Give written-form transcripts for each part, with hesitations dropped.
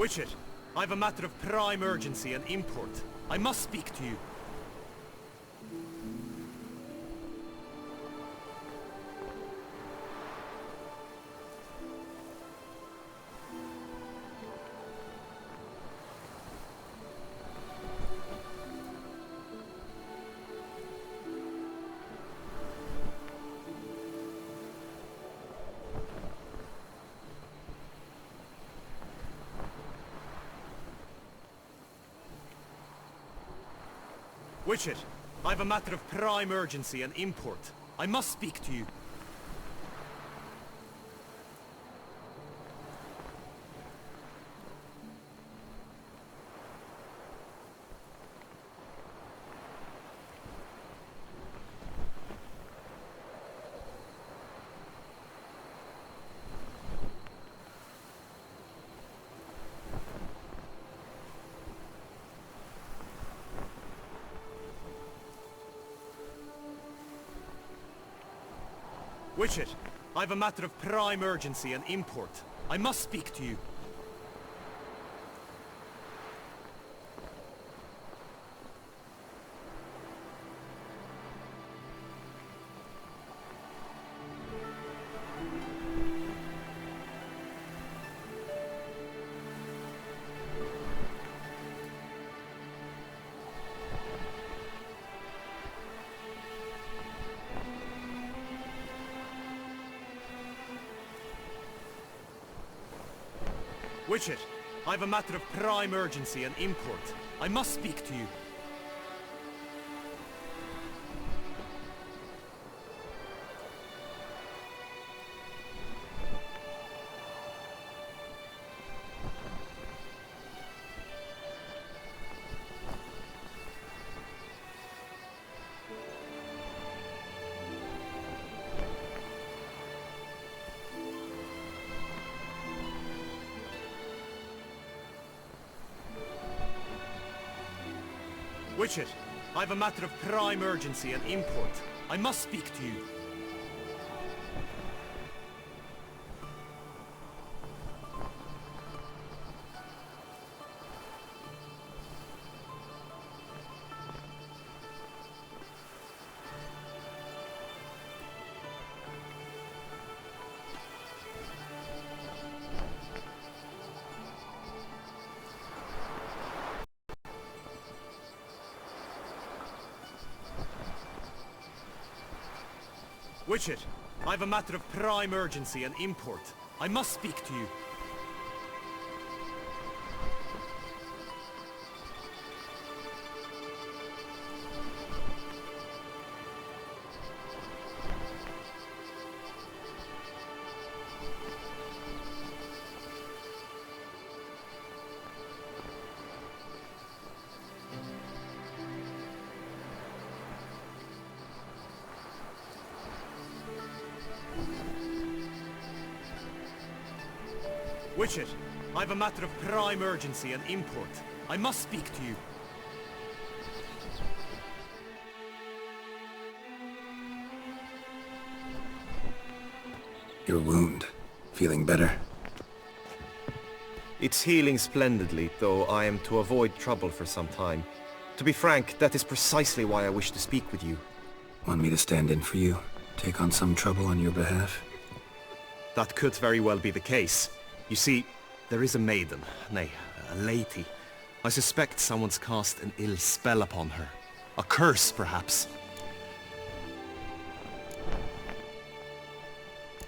Witcher, I've a matter of prime urgency and import. I must speak to you. Witcher, I've a matter of prime urgency and import. I must speak to you. Witcher, I've a matter of prime urgency and import. I must speak to you. Witcher, I've a matter of prime urgency and import. I must speak to you. Witcher, I've a matter of prime urgency and import. I must speak to you. Witcher, I've a matter of prime urgency and import. I must speak to you. Witcher, I've a matter of prime urgency and import. I must speak to you. Your wound. Feeling better? It's healing splendidly, though I am to avoid trouble for some time. To be frank, that is precisely why I wish to speak with you. Want me to stand in for you? Take on some trouble on your behalf? That could very well be the case. You see, there is a maiden, nay, a lady. I suspect someone's cast an ill spell upon her. A curse, perhaps.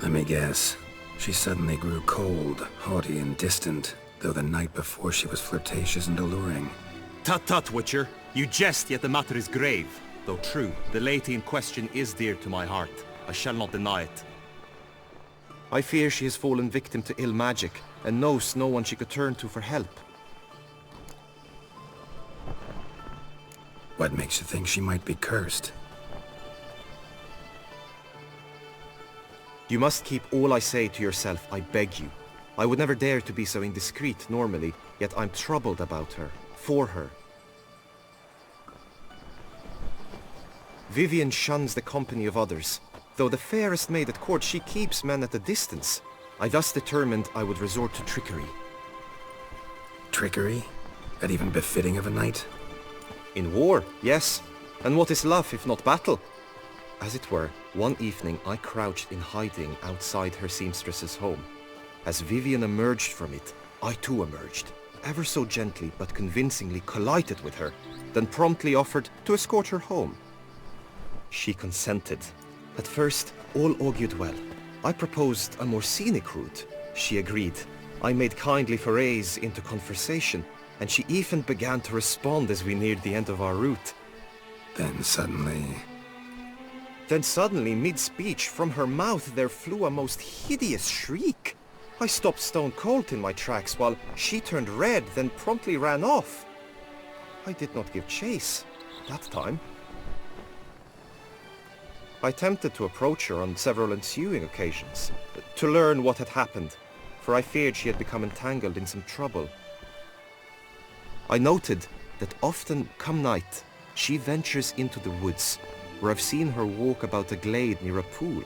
Let me guess. She suddenly grew cold, haughty and distant, though the night before she was flirtatious and alluring. Tut tut, Witcher. You jest, yet the matter is grave. Though true, the lady in question is dear to my heart. I shall not deny it. I fear she has fallen victim to ill magic, and knows no one she could turn to for help. What makes you think she might be cursed? You must keep all I say to yourself, I beg you. I would never dare to be so indiscreet normally, yet I'm troubled about her, for her. Vivienne shuns the company of others. Though the fairest maid at court, she keeps men at a distance. I thus determined I would resort to trickery. Trickery? That even befitting of a knight? In war, yes. And what is love if not battle? As it were, one evening I crouched in hiding outside her seamstress's home. As Vivian emerged from it, I too emerged. Ever so gently but convincingly collided with her, then promptly offered to escort her home. She consented. At first, all augured well. I proposed a more scenic route. She agreed. I made kindly forays into conversation, and she even began to respond as we neared the end of our route. Then suddenly, mid-speech, from her mouth there flew a most hideous shriek. I stopped stone cold in my tracks while she turned red, then promptly ran off. I did not give chase that time. I attempted to approach her on several ensuing occasions, to learn what had happened, for I feared she had become entangled in some trouble. I noted that often, come night, she ventures into the woods, where I've seen her walk about a glade near a pool.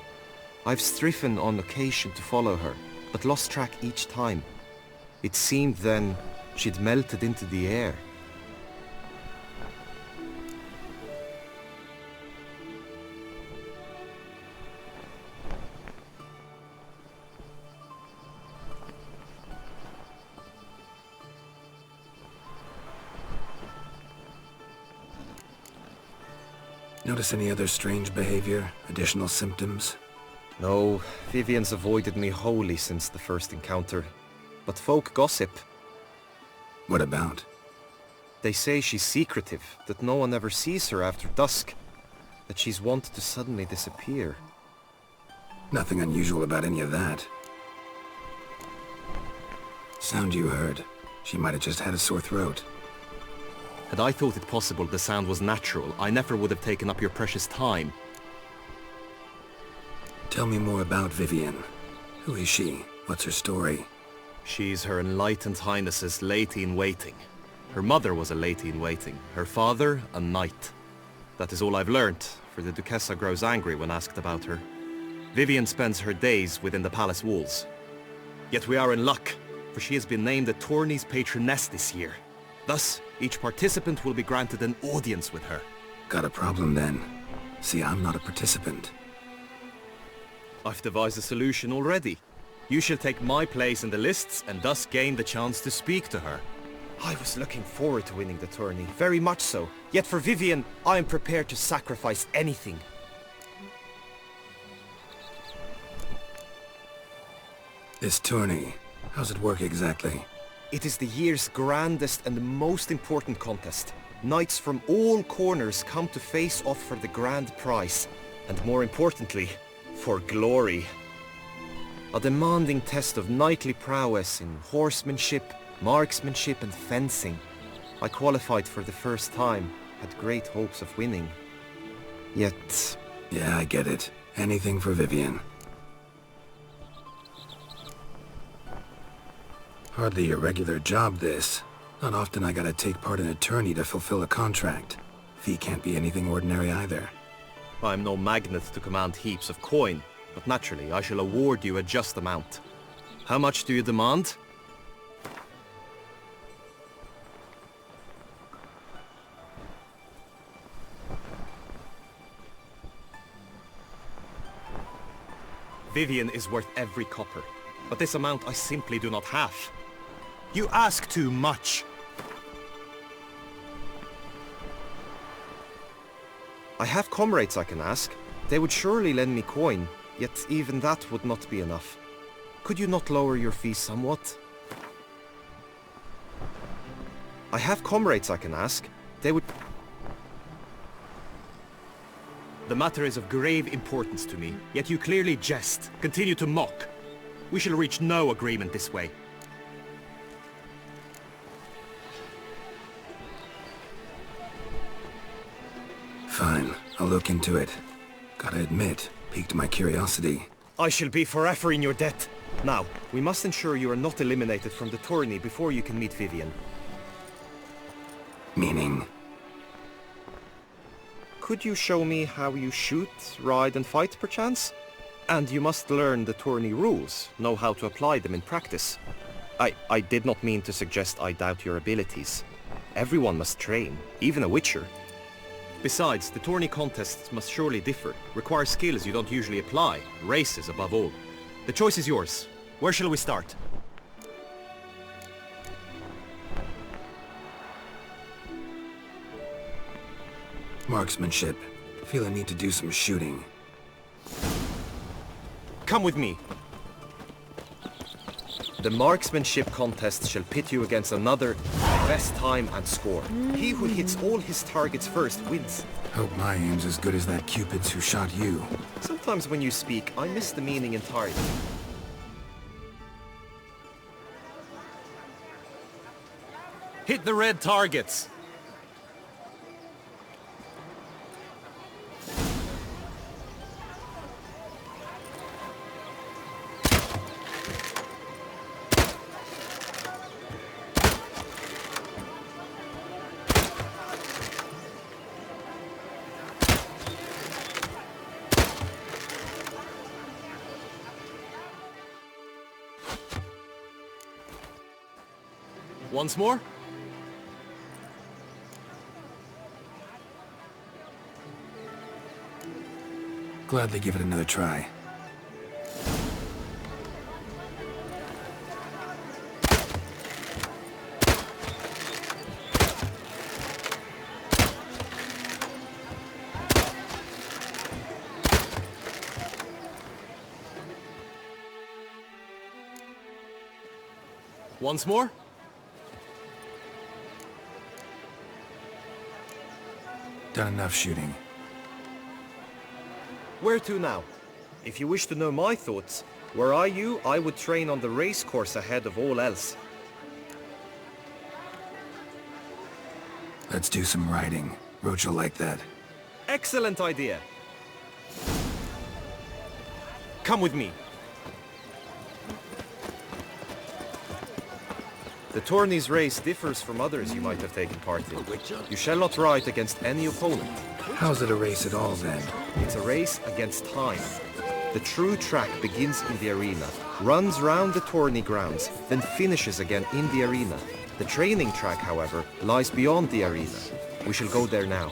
I've striven on occasion to follow her, but lost track each time. It seemed then she'd melted into the air. notice any other strange behavior? Additional symptoms? No, Vivian's avoided me wholly since the first encounter. But folk gossip. What about? They say she's secretive, that no one ever sees her after dusk, that she's wont to suddenly disappear. Nothing unusual about any of that. Sound you heard. She might have just had a sore throat. Had I thought it possible the sound was natural, I never would have taken up your precious time. Tell me more about Vivian. Who is she? What's her story? She's Her Enlightened Highness's lady-in-waiting. Her mother was a lady-in-waiting, her father a knight. That is all I've learnt, for the Duchessa grows angry when asked about her. Vivian spends her days within the palace walls. Yet we are in luck, for she has been named the tourney's patroness this year. Thus, each participant will be granted an audience with her. Got a problem then. See, I'm not a participant. I've devised a solution already. You shall take my place in the lists and thus gain the chance to speak to her. I was looking forward to winning the tourney, very much so. Yet for Vivian, I am prepared to sacrifice anything. This tourney, how's it work exactly? It is the year's grandest and most important contest. Knights from all corners come to face off for the grand prize. And more importantly, for glory. A demanding test of knightly prowess in horsemanship, marksmanship and fencing. I qualified for the first time, had great hopes of winning. Yet... Yeah, I get it. Anything for Vivian. Hardly a regular job, this. Not often I gotta take part in a tourney to fulfill a contract. Fee can't be anything ordinary either. I'm no magnet to command heaps of coin, but naturally I shall award you a just amount. How much do you demand? Vivian is worth every copper, but this amount I simply do not have. You ask too much. I have comrades I can ask. They would surely lend me coin, yet even that would not be enough. Could you not lower your fees somewhat? I have comrades I can ask. They would... The matter is of grave importance to me, yet you clearly jest, continue to mock. We shall reach no agreement this way. Fine, I'll look into it. Gotta admit, piqued my curiosity. I shall be forever in your debt. Now, we must ensure you are not eliminated from the tourney before you can meet Vivian. Meaning? Could you show me how you shoot, ride and fight, perchance? And you must learn the tourney rules, know how to apply them in practice. I did not mean to suggest I doubt your abilities. Everyone must train, even a witcher. Besides, the tourney contests must surely differ, require skills you don't usually apply, races above all. The choice is yours. Where shall we start? Marksmanship. Feel I need to do some shooting. Come with me. The marksmanship contest shall pit you against another, best time and score. He who hits all his targets first wins. Hope my aim's as good as that Cupid's who shot you. Sometimes when you speak, I miss the meaning entirely. Hit the red targets! Once more? Gladly give it another try. Once more? Done enough shooting. Where to now? If you wish to know my thoughts, were I you, I would train on the race course ahead of all else. Let's do some riding. Roach will like that. Excellent idea. Come with me. The tourney's race differs from others you might have taken part in. You shall not ride against any opponent. How's it a race at all, then? It's a race against time. The true track begins in the arena, runs round the tourney grounds, then finishes again in the arena. The training track, however, lies beyond the arena. We shall go there now.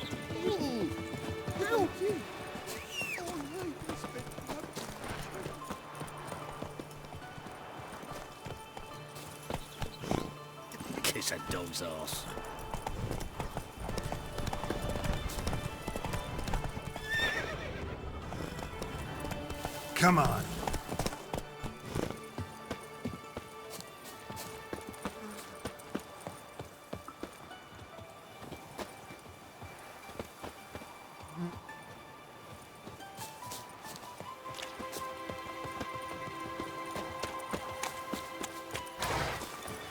Kiss a dog's ass. Come on.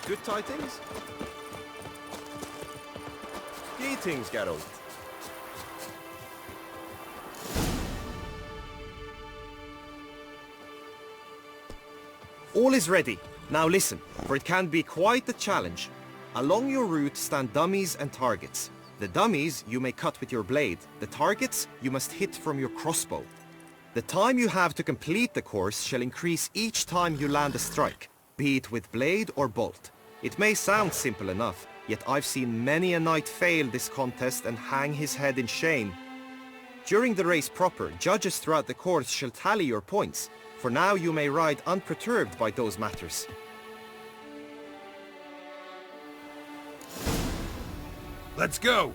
Good tidings? Greetings, Geralt. All is ready. Now listen, for it can be quite a challenge. Along your route stand dummies and targets. The dummies you may cut with your blade. The targets you must hit from your crossbow. The time you have to complete the course shall increase each time you land a strike, be it with blade or bolt. It may sound simple enough, yet I've seen many a knight fail this contest and hang his head in shame. During the race proper, judges throughout the course shall tally your points. For now you may ride unperturbed by those matters. Let's go!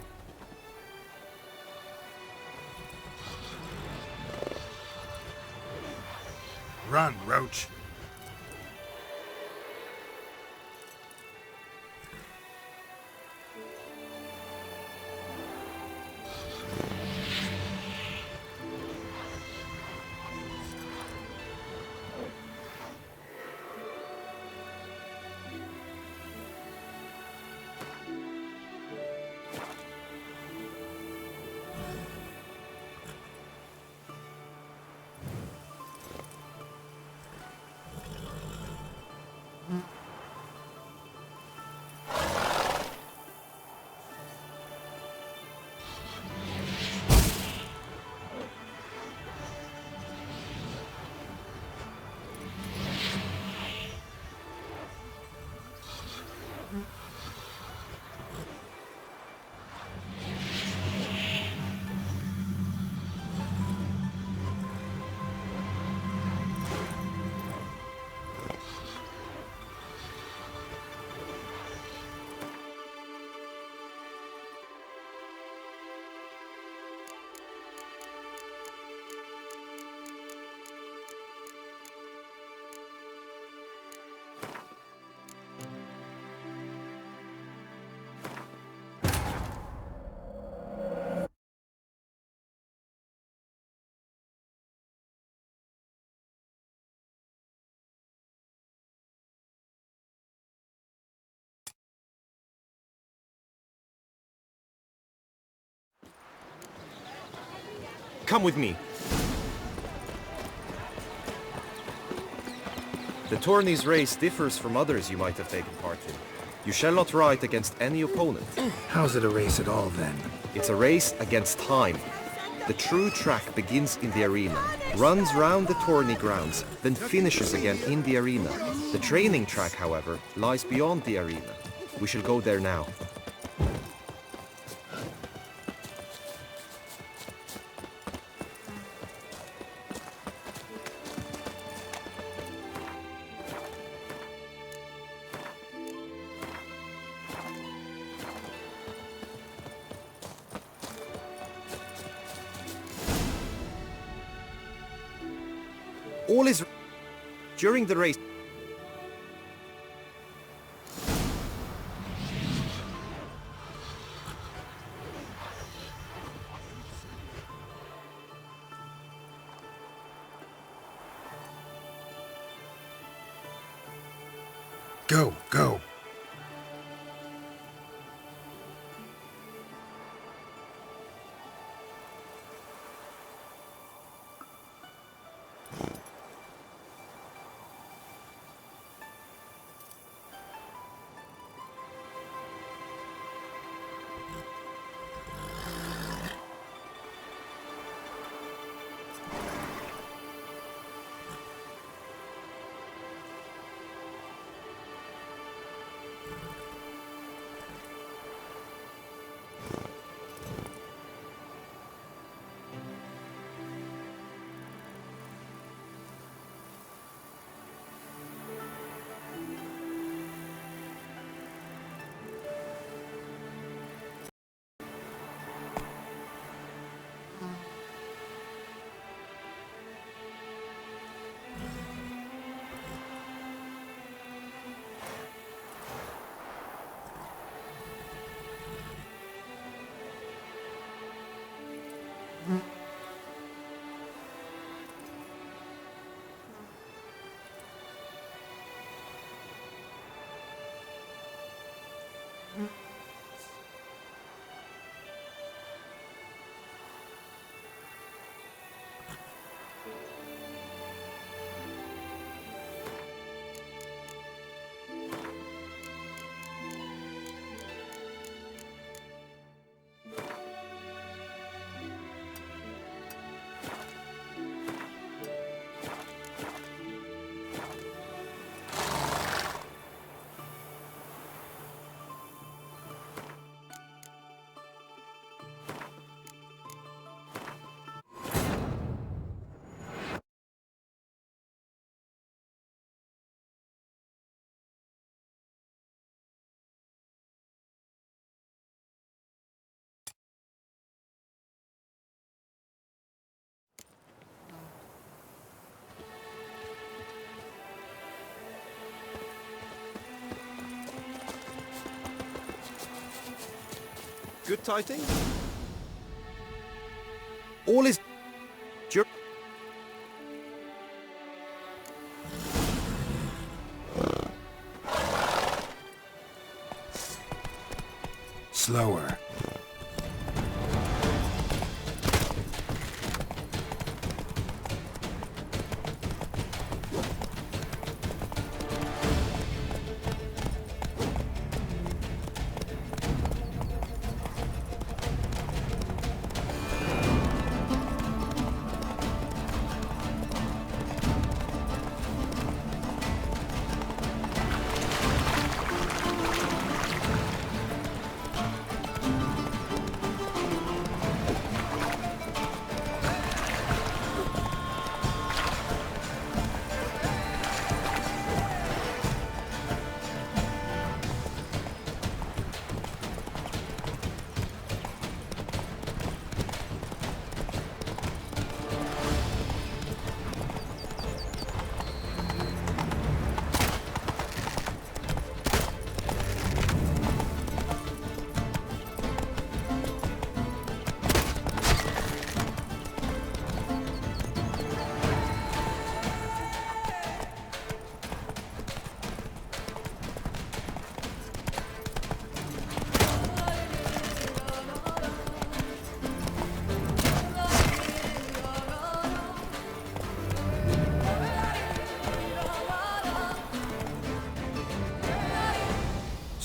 Run, Roach. come with me. The tourney's race differs from others you might have taken part in. You shall not ride against any opponent. How's it a race at all, then? It's a race against time. The true track begins in the arena, runs round the tourney grounds, then finishes again in the arena. The training track, however, lies beyond the arena. We shall go there now. All is... During the race... Go, go. Good tidings? All is... Dur- Slower.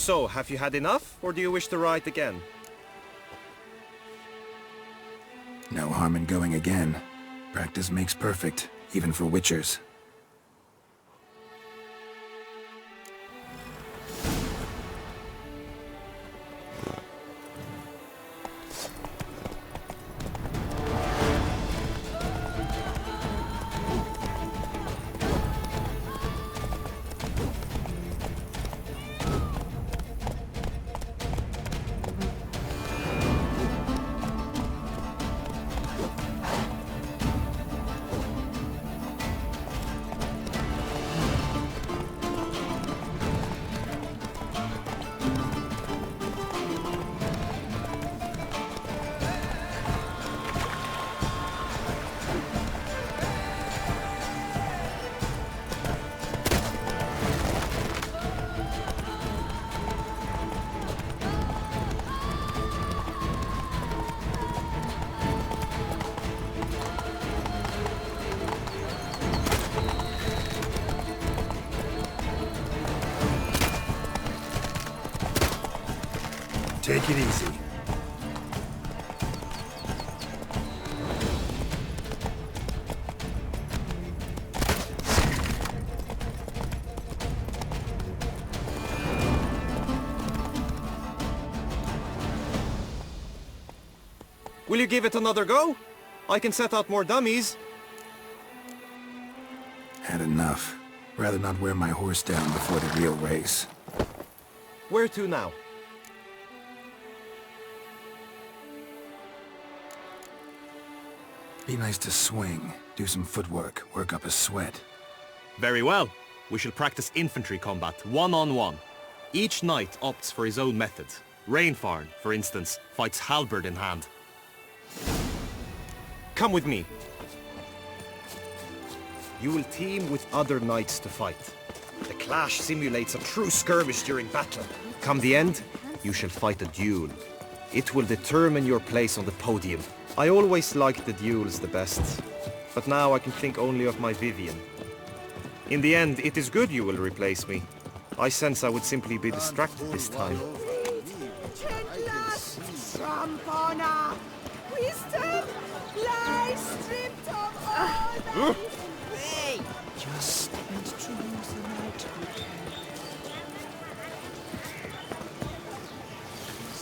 So, have you had enough, or do you wish to ride again? No harm in going again. Practice makes perfect, even for witchers. Take it easy. Will you give it another go? I can set out more dummies. Had enough. Rather not wear my horse down before the real race. Where to now? Be nice to swing, do some footwork, work up a sweat. Very well. We shall practice infantry combat, one-on-one. Each knight opts for his own method. Rainfarn, for instance, fights halberd in hand. Come with me. You will team with other knights to fight. The clash simulates a true skirmish during battle. Come the end, you shall fight a duel. It will determine your place on the podium. I always liked the duels the best, but now I can think only of my Vivian. In the end, it is good you will replace me. I sense I would simply be distracted this time. Trampona! Wisdom lies stripped of all Hey! Just introduce the night.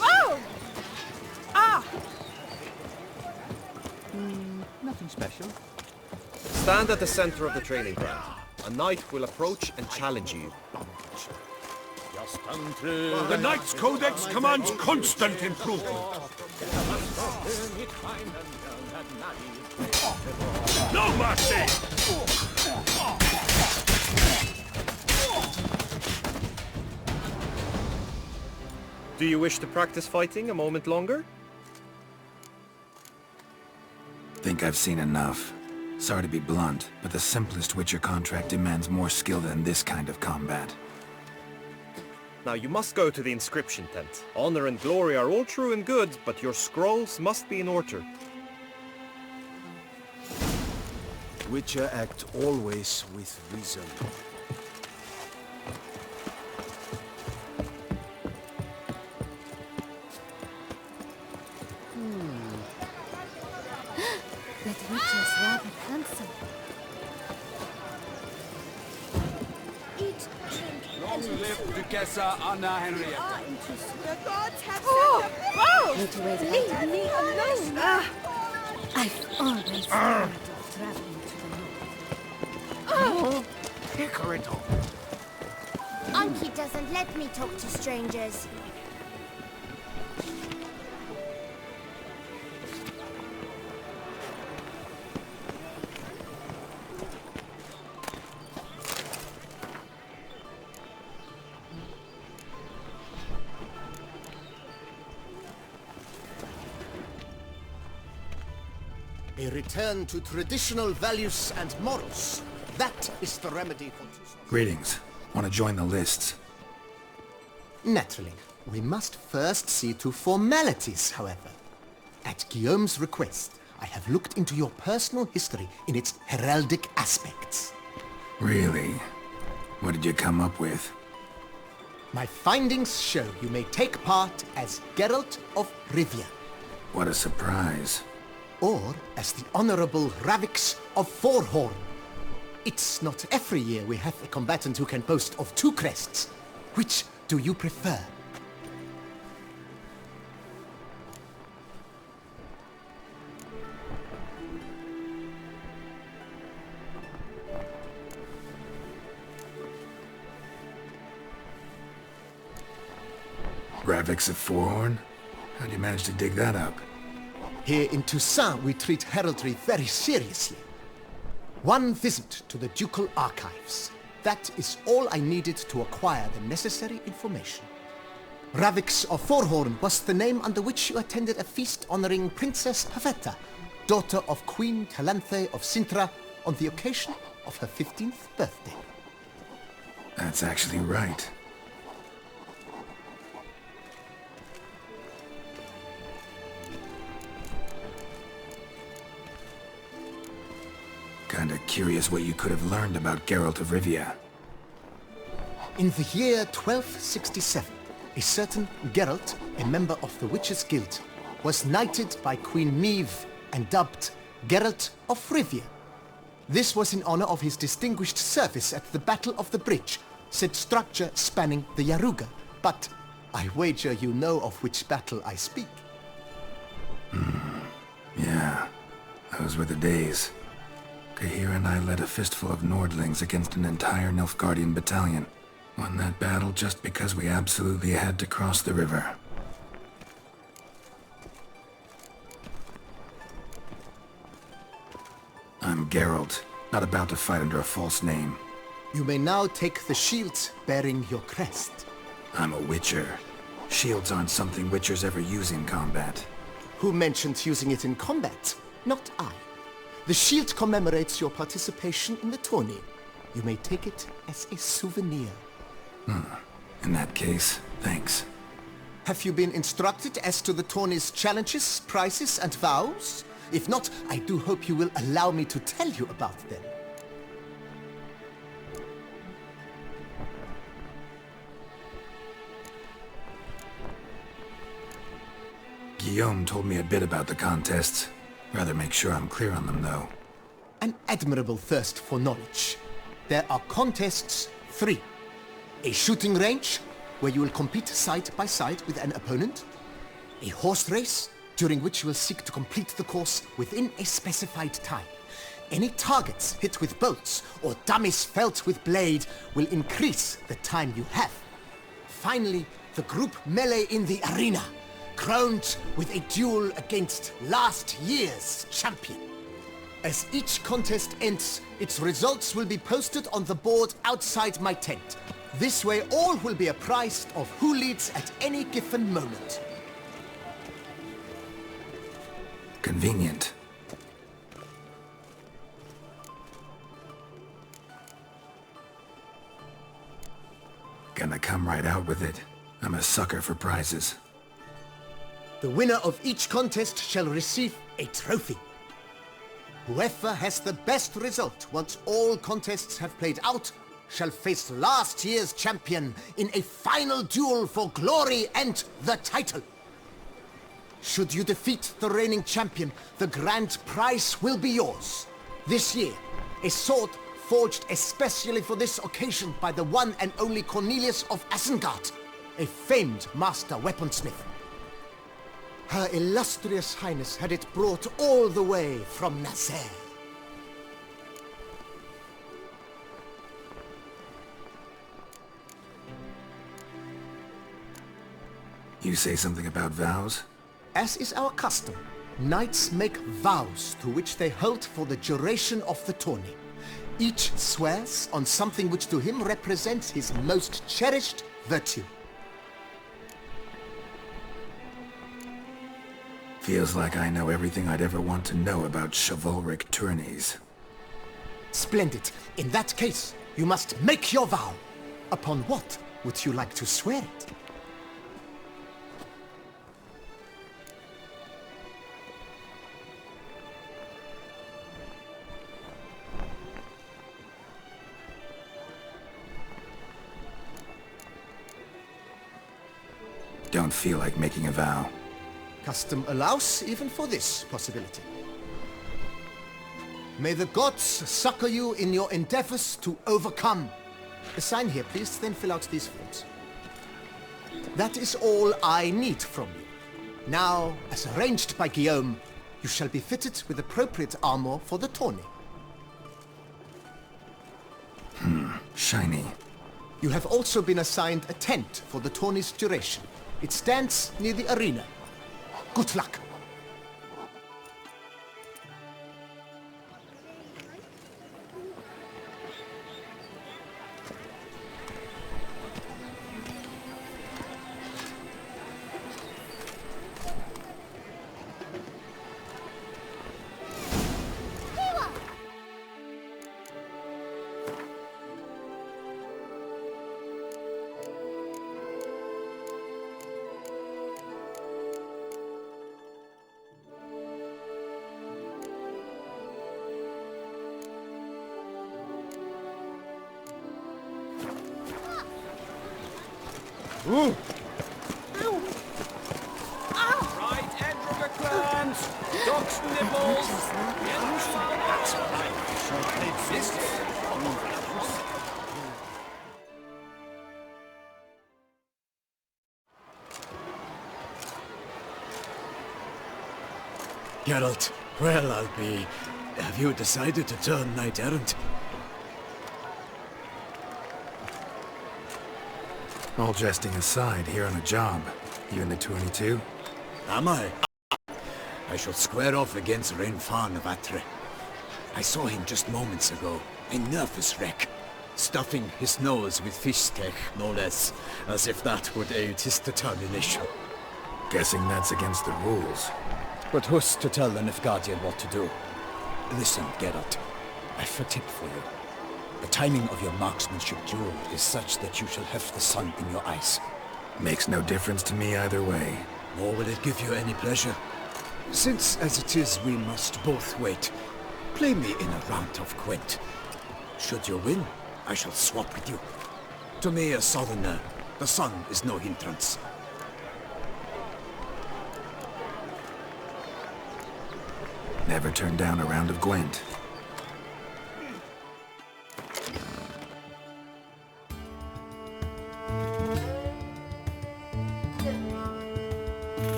Whoa! Ah! Nothing special. Stand at the center of the training ground. A knight will approach and challenge you. The Knight's Codex commands constant improvement. No mercy! Do you wish to practice fighting a moment longer? Think I've seen enough. Sorry to be blunt, but the simplest Witcher contract demands more skill than this kind of combat. Now you must go to the inscription tent. Honor and glory are all true and good, but your scrolls must be in order. Witcher act always with reason. That Witcher's rather handsome. Eat, drink, and Live Duchessa Anna Henrietta. The gods have sent a bow! Need to wait Leave later. me alone! I've always dreamed of traveling to the north. Hickoryto. Anki doesn't let me talk to strangers. A return to traditional values and morals. That is the remedy for... Greetings. Want to join the lists? Naturally. We must first see to formalities, however. At Guillaume's request, I have looked into your personal history in its heraldic aspects. Really? What did you come up with? My findings show you may take part as Geralt of Rivia, What a surprise. or as the Honorable Ravix of Forhorn. It's not every year we have a combatant who can boast of 2 crests. Which do you prefer? Ravix of Forhorn? How'd you manage to dig that up? Here in Toussaint, we treat heraldry very seriously. One visit to the Ducal Archives. That is all I needed to acquire the necessary information. Ravix of Forhorn was the name under which you attended a feast honoring Princess Pavetta, daughter of Queen Calanthe of Sintra, on the occasion of her 15th birthday. That's actually right. Kinda curious what you could have learned about Geralt of Rivia. In the year 1267, a certain Geralt, a member of the Witches' Guild, was knighted by Queen Meve and dubbed Geralt of Rivia. This was in honor of his distinguished service at the Battle of the Bridge, said structure spanning the Yaruga. But I wager you know of which battle I speak. Yeah, those were the days. Cahir and I led a fistful of Nordlings against an entire Nilfgaardian battalion. Won that battle just because we absolutely had to cross the river. I'm Geralt, not about to fight under a false name. You may now take the shield bearing your crest. I'm a Witcher. Shields aren't something Witchers ever use in combat. Who mentioned using it in combat? Not I. The shield commemorates your participation in the tourney. You may take it as a souvenir. In that case, thanks. Have you been instructed as to the tourney's challenges, prizes, and vows? If not, I do hope you will allow me to tell you about them. Guillaume told me a bit about the contests. Rather make sure I'm clear on them, though. An admirable thirst for knowledge. There are contests 3. A shooting range, where you will compete side by side with an opponent. A horse race, during which you will seek to complete the course within a specified time. Any targets hit with bolts or dummies felt with blade will increase the time you have. Finally, the group melee in the arena, crowned with a duel against last year's champion. As each contest ends, its results will be posted on the board outside my tent. This way all will be apprised of who leads at any given moment. Convenient. Gonna come right out with it. I'm a sucker for prizes. The winner of each contest shall receive a trophy. Whoever has the best result once all contests have played out shall face last year's champion in a final duel for glory and the title. Should you defeat the reigning champion, the grand prize will be yours. This year, a sword forged especially for this occasion by the one and only Cornelius of Isengard, a famed master weaponsmith. Her illustrious highness had it brought all the way from Nazaire. You say something about vows? As is our custom, knights make vows to which they hold for the duration of the tourney. Each swears on something which to him represents his most cherished virtue. Feels like I know everything I'd ever want to know about chivalric tourneys. Splendid. In that case, you must make your vow. Upon what would you like to swear it? don't feel like making a vow. Custom allows even for this possibility. May the gods succor you in your endeavors to overcome. Sign here, please, then fill out these forms. That is all I need from you. Now, as arranged by Guillaume, you shall be fitted with appropriate armor for the tourney. Shiny. You have also been assigned a tent for the tourney's duration. It stands near the arena. Good luck. Right, Edric clans! Ducks nibbles! That's right. This Geralt, well, I'll be... Have you decided to turn knight-errant? All jesting aside, here on a job. You in the 22? Am I? I shall square off against Rainfan of Atre. I saw him just moments ago, a nervous wreck, stuffing his nose with fish steak, no less, as if that would aid his determination. Guessing that's against the rules. But who's to tell the Nilfgaardian what to do? Listen, Geralt, I've a tip for you. The timing of your marksmanship duel is such that you shall have the sun in your eyes. Makes no difference to me either way. Nor will it give you any pleasure. Since, as it is, we must both wait, play me in a round of Gwent. Should you win, I shall swap with you. To me, a southerner, the sun is no hindrance. Never turn down a round of Gwent.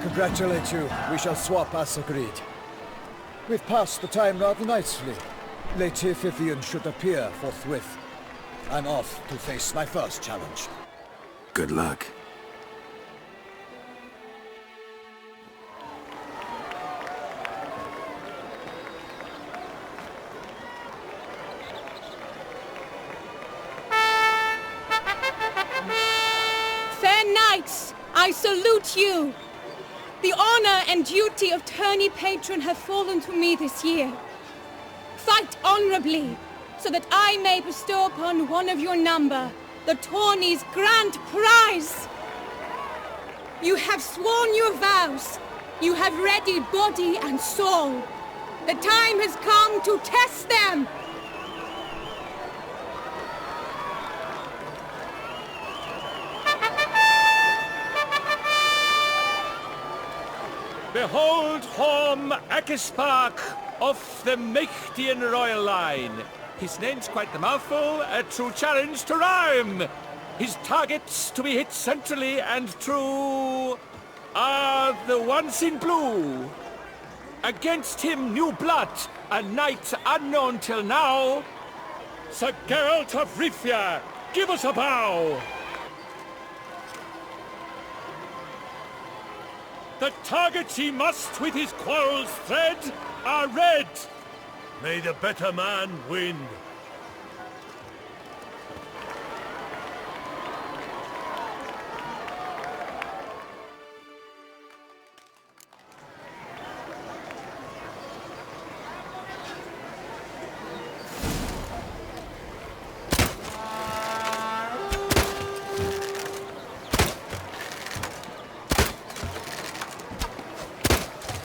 congratulate you. We shall swap as agreed. We've passed the time rather nicely. Lady Vivian should appear forthwith. I'm off to face my first challenge. Good luck. Fair knights, I salute you. The honor and duty of tourney patron have fallen to me this year. Fight honorably, so that I may bestow upon one of your number the tourney's grand prize. You have sworn your vows. You have readied body and soul. The time has come to test them. Behold Horm Akispark of the Mechtian royal line. His name's quite the mouthful, a true challenge to rhyme. His targets to be hit centrally and true are the ones in blue. Against him new blood, a knight unknown till now. Sir Geralt of Rivia, give us a bow. The targets he must with his quarrels thread are red. May the better man win.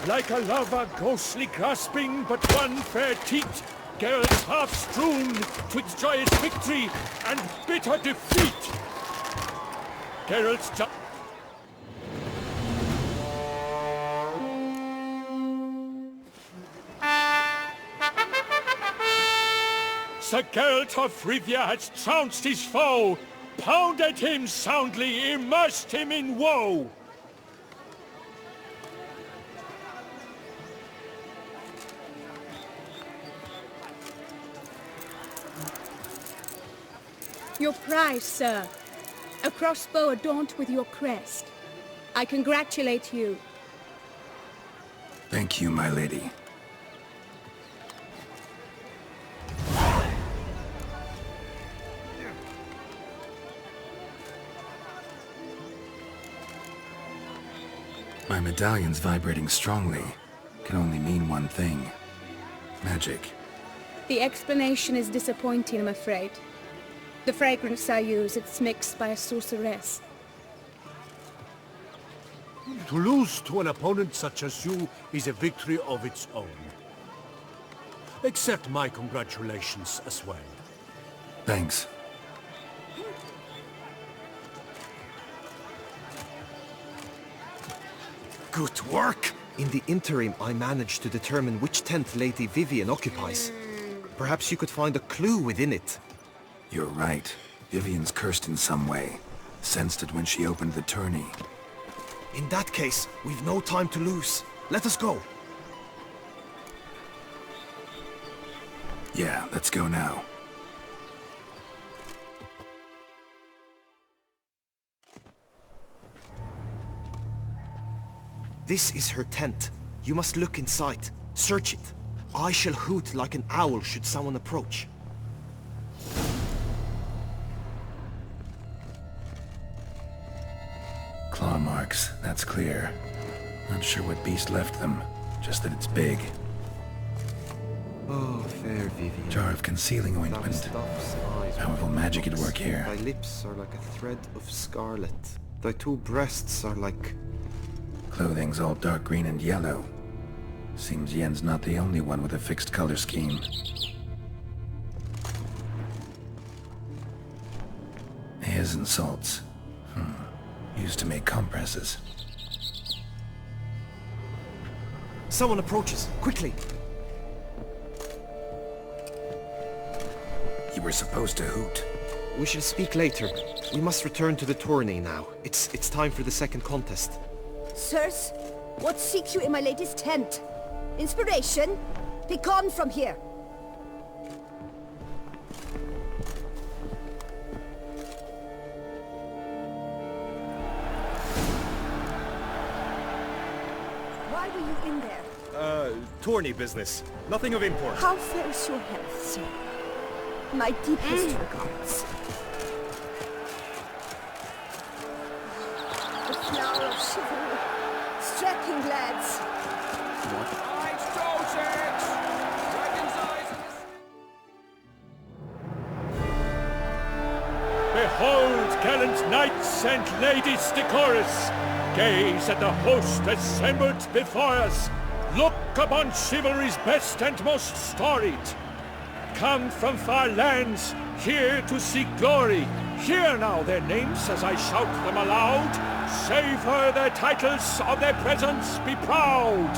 Like a lover ghostly grasping but one fair teat, Geralt half strewn twixt joyous victory and bitter defeat. Geralt's Sir Geralt of Rivia has trounced his foe, pounded him soundly, immersed him in woe. Your prize, sir. A crossbow adorned with your crest. I congratulate you. Thank you, my lady. My medallion's vibrating strongly. Can only mean one thing. Magic. The explanation is disappointing, I'm afraid. The fragrance I use, it's mixed by a sorceress. To lose to an opponent such as you is a victory of its own. Accept my congratulations as well. Thanks. Good work! In the interim, I managed to determine which tent Lady Vivian occupies. Perhaps you could find a clue within it. You're right. Vivian's cursed in some way. Sensed it when she opened the tourney. In that case, we've no time to lose. Let us go. Yeah, let's go now. This is her tent. You must look inside. Search it. I shall hoot like an owl should someone approach. Claw marks, that's clear. Not sure what beast left them, just that it's big. Oh, fair Vivian. Jar of concealing ointment. Powerful magic at work here. Thy lips are like a thread of scarlet. Thy two breasts are like... Clothing's all dark green and yellow. Seems Yen's not the only one with a fixed color scheme. Hairs and salts. Used to make compresses. Someone approaches. Quickly! You were supposed to hoot. We shall speak later. We must return to the tourney now. It's time for the second contest. Sirs, What seek you in my lady's tent? Inspiration? Be gone from here! Why were you in there? Tourney business. Nothing of import. How fares your health, sir? My deepest regards. The flower of chivalry. Striking lads. Behold, gallant knights and ladies decorous! Gaze at the host assembled before us! Look upon chivalry's best and most storied! Come from far lands, here to seek glory! Hear now their names as I shout them aloud! Savor their titles, of their presence be proud!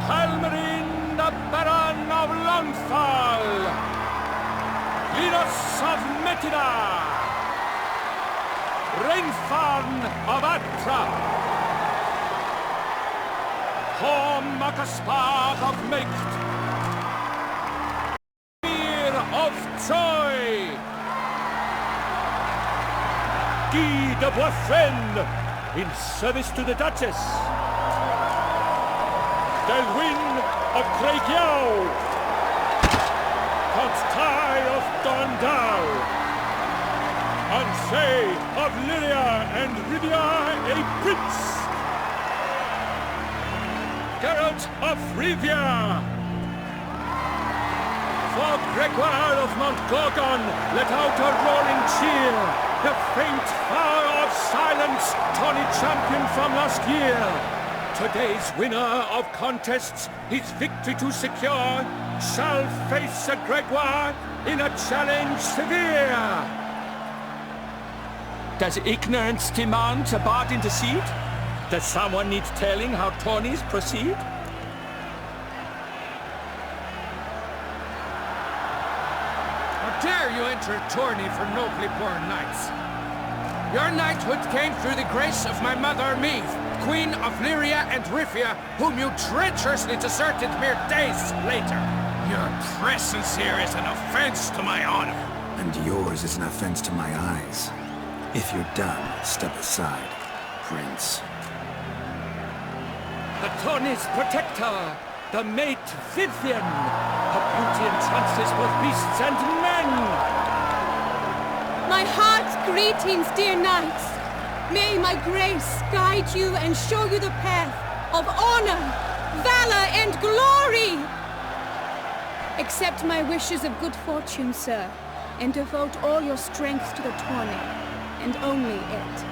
Halmarin, the Baron of Longfall! Linus of Metida! Reinfarn of Atra! Horm Akaspar of Mecht! Mir of Troy! Guy de Boisfren, in service to the Duchess! Delwyn of Craigyow! Count Tai of Dondal! Ansay of Lyria and Rivia a prince! Geralt of Rivia! For Gregoire of Montgorgon, let out a roaring cheer! The faint fire of silence, tawny champion from last year! Today's winner of contests, his victory to secure, shall face a Gregoire in a challenge severe! Does ignorance demand a bard intercede? Does someone need telling how tourneys proceed? How dare you enter a tourney for nobly born knights? Your knighthood came through the grace of my mother Meath, Queen of Lyria and Rivia, whom you treacherously deserted mere days later. Your presence here is an offense to my honor. And yours is an offense to my eyes. If you're done, step aside, Prince. The tourney's protector, the mate Vivian, her beauty entrances both beasts and men. My heart's greetings, dear knights. May my grace guide you and show you the path of honor, valor, and glory. Accept my wishes of good fortune, sir, and devote all your strength to the tourney, and only it.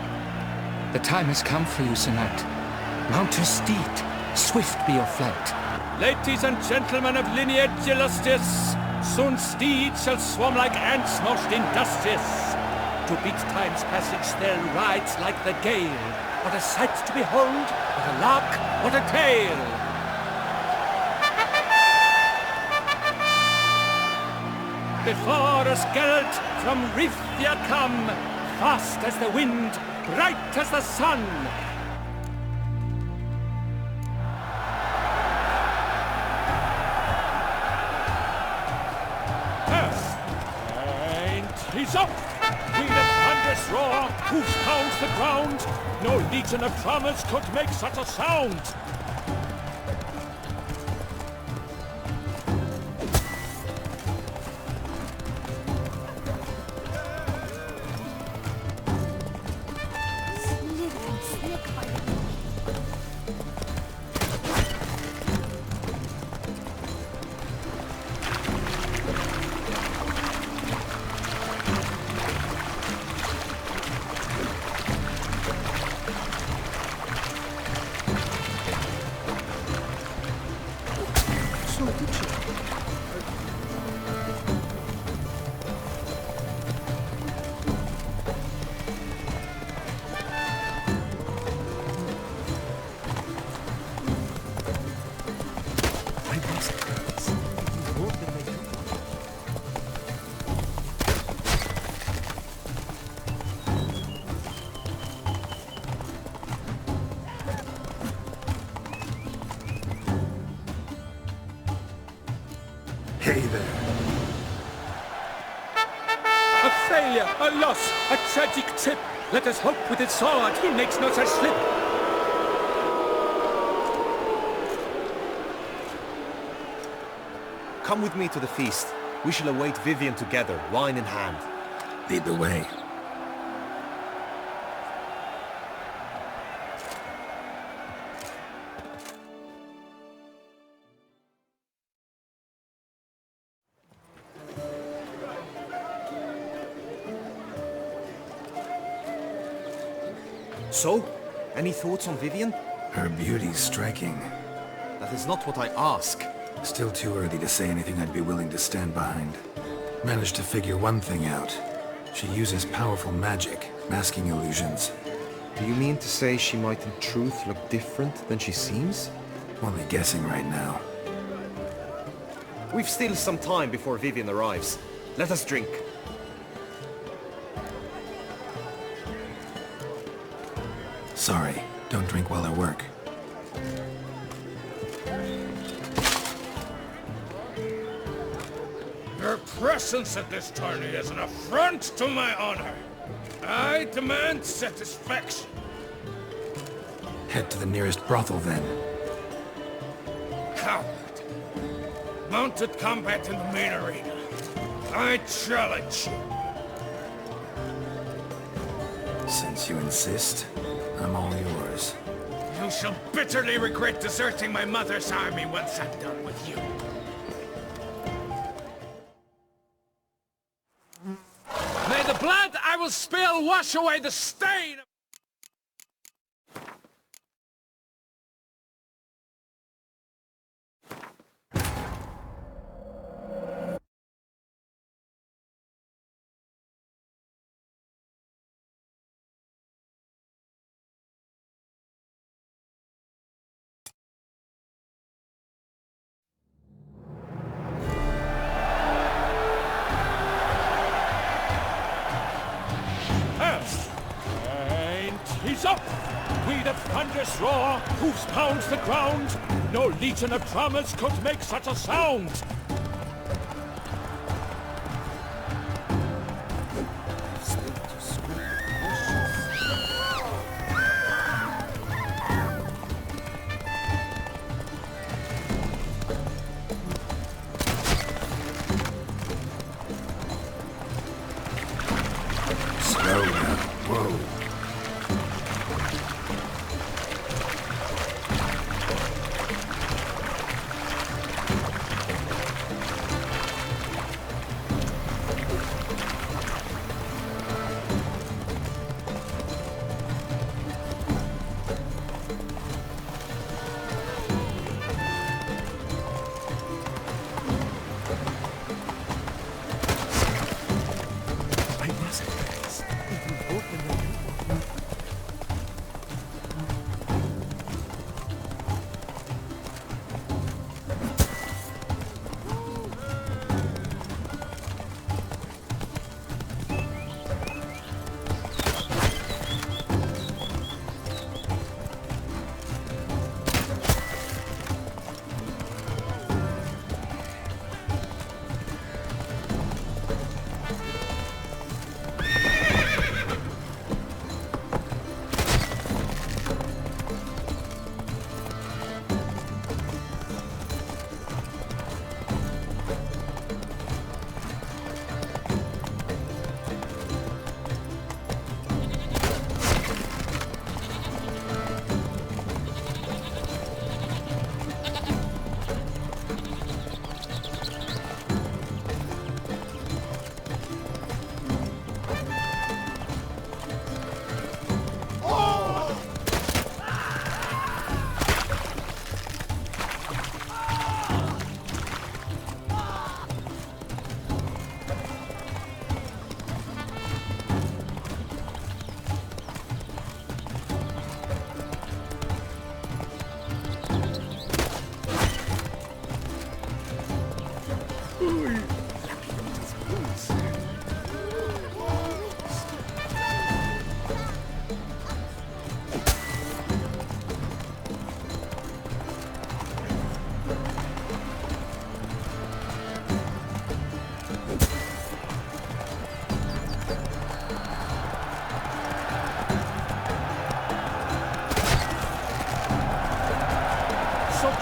The time has come for you, Sir Knight. Mount your steed. Swift be your flight. Ladies and gentlemen of lineage illustrious, soon steeds shall swarm like ants most industrious. To beat time's passage they'll ride like the gale. What a sight to behold, what a lark, what a tale! Before us Geralt from Rivia come, fast as the wind, bright as the sun. And he's up! With a thunderous roar, hoofs pounds the ground. No legion of drummers could make such a sound. Okay there. A failure, a loss, a tragic trip. Let us hope with his sword he makes no such slip. Come with me to the feast. We shall await Vivian together, wine in hand. Lead the way. So, any thoughts on Vivian? Her beauty's striking. That is not what I ask. Still too early to say anything I'd be willing to stand behind. Managed to figure one thing out. She uses powerful magic, masking illusions. Do you mean to say she might in truth look different than she seems? Only guessing right now. We've still some time before Vivian arrives. Let us drink. Sorry, don't drink while I work. Your presence at this tourney is an affront to my honor. I demand satisfaction. Head to the nearest brothel then. Coward. Mounted combat in the main arena. I challenge you. Since you insist, I'm all yours. You shall bitterly regret deserting my mother's army once I'm done with you. May the blood I will spill wash away the stain of... He's up! With a thunderous roar, hoofs pounds the ground. No legion of drummers could make such a sound. Slow now. Whoa.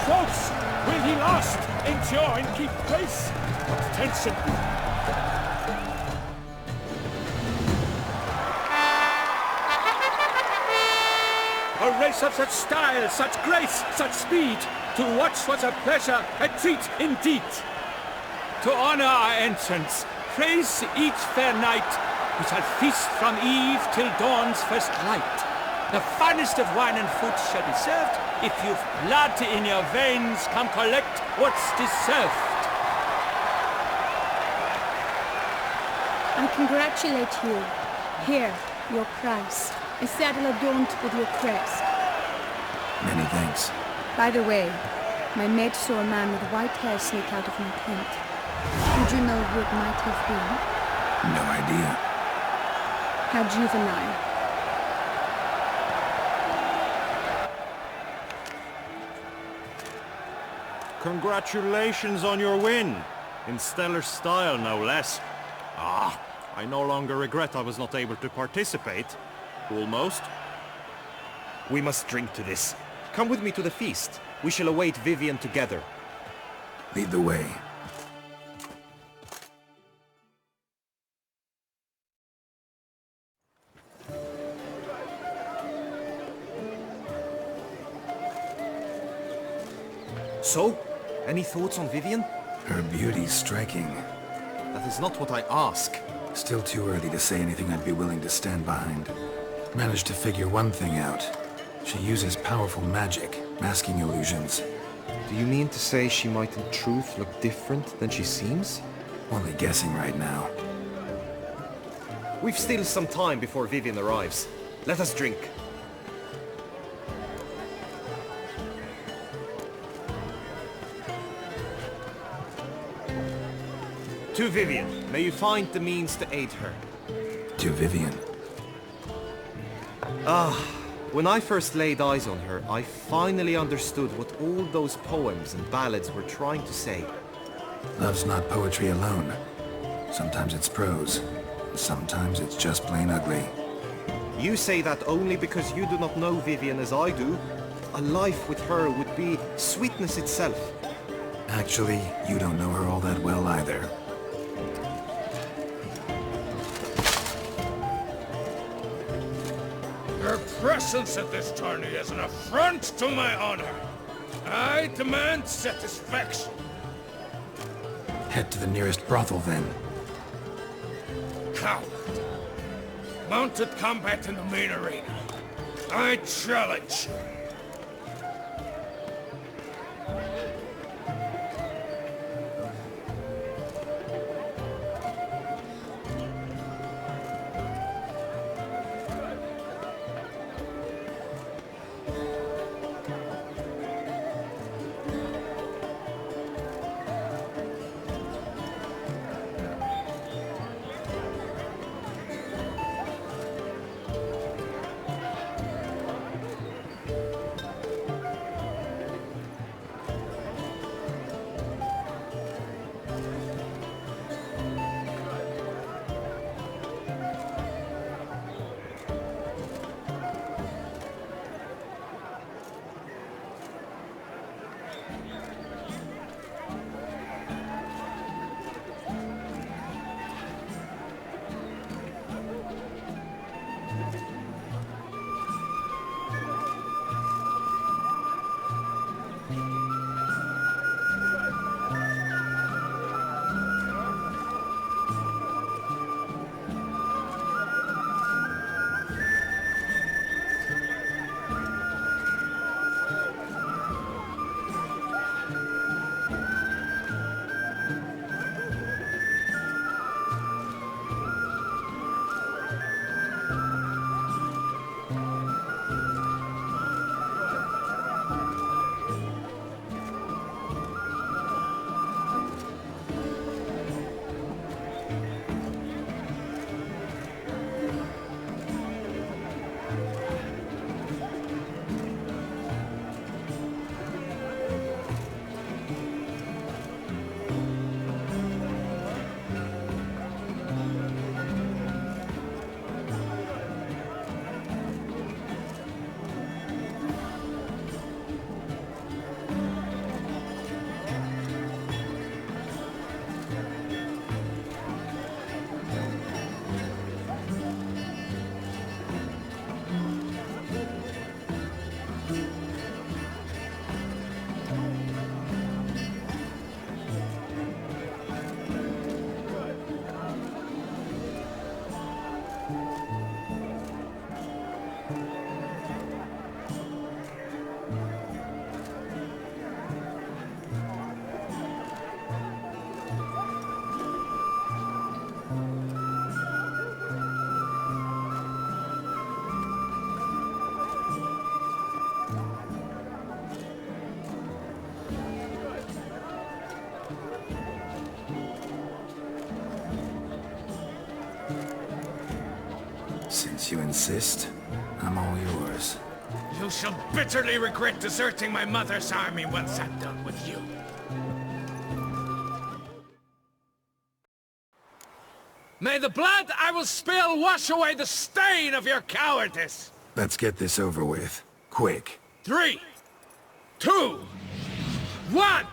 folks? Will he last, endure, and keep pace? What tension! A race of such style, such grace, such speed. To watch was a pleasure, a treat indeed. To honor our entrance, praise each fair knight, we shall feast from eve till dawn's first light. The finest of wine and food shall be served. If you've blood in your veins, come collect what's deserved. I congratulate you. Here, your prize. A saddle adorned with your crest. Many thanks. By the way, my mate saw a man with white hair sneak out of my tent. Would you know who it might have been? No idea. How juvenile. Congratulations on your win. In stellar style, no less. Ah, I no longer regret I was not able to participate. Almost. We must drink to this. Come with me to the feast. We shall await Vivian together. Lead the way. So, any thoughts on Vivian? Her beauty's striking. That is not what I ask. Still too early to say anything I'd be willing to stand behind. Managed to figure one thing out. She uses powerful magic, masking illusions. Do you mean to say she might in truth look different than she seems? Only guessing right now. We've still some time before Vivian arrives. Let us drink. To Vivian, may you find the means to aid her. To Vivian. When I first laid eyes on her, I finally understood what all those poems and ballads were trying to say. Love's not poetry alone. Sometimes it's prose. Sometimes it's just plain ugly. You say that only because you do not know Vivian as I do. A life with her would be sweetness itself. Actually, you don't know her all that well either. Your presence at this tourney is an affront to my honor. I demand satisfaction. Head to the nearest brothel, then. Coward. Mounted combat in the main arena. I challenge. Since you insist, I'm all yours. You shall bitterly regret deserting my mother's army once I'm done with you. May the blood I will spill wash away the stain of your cowardice! Let's get this over with. Quick. 3, 2, 1!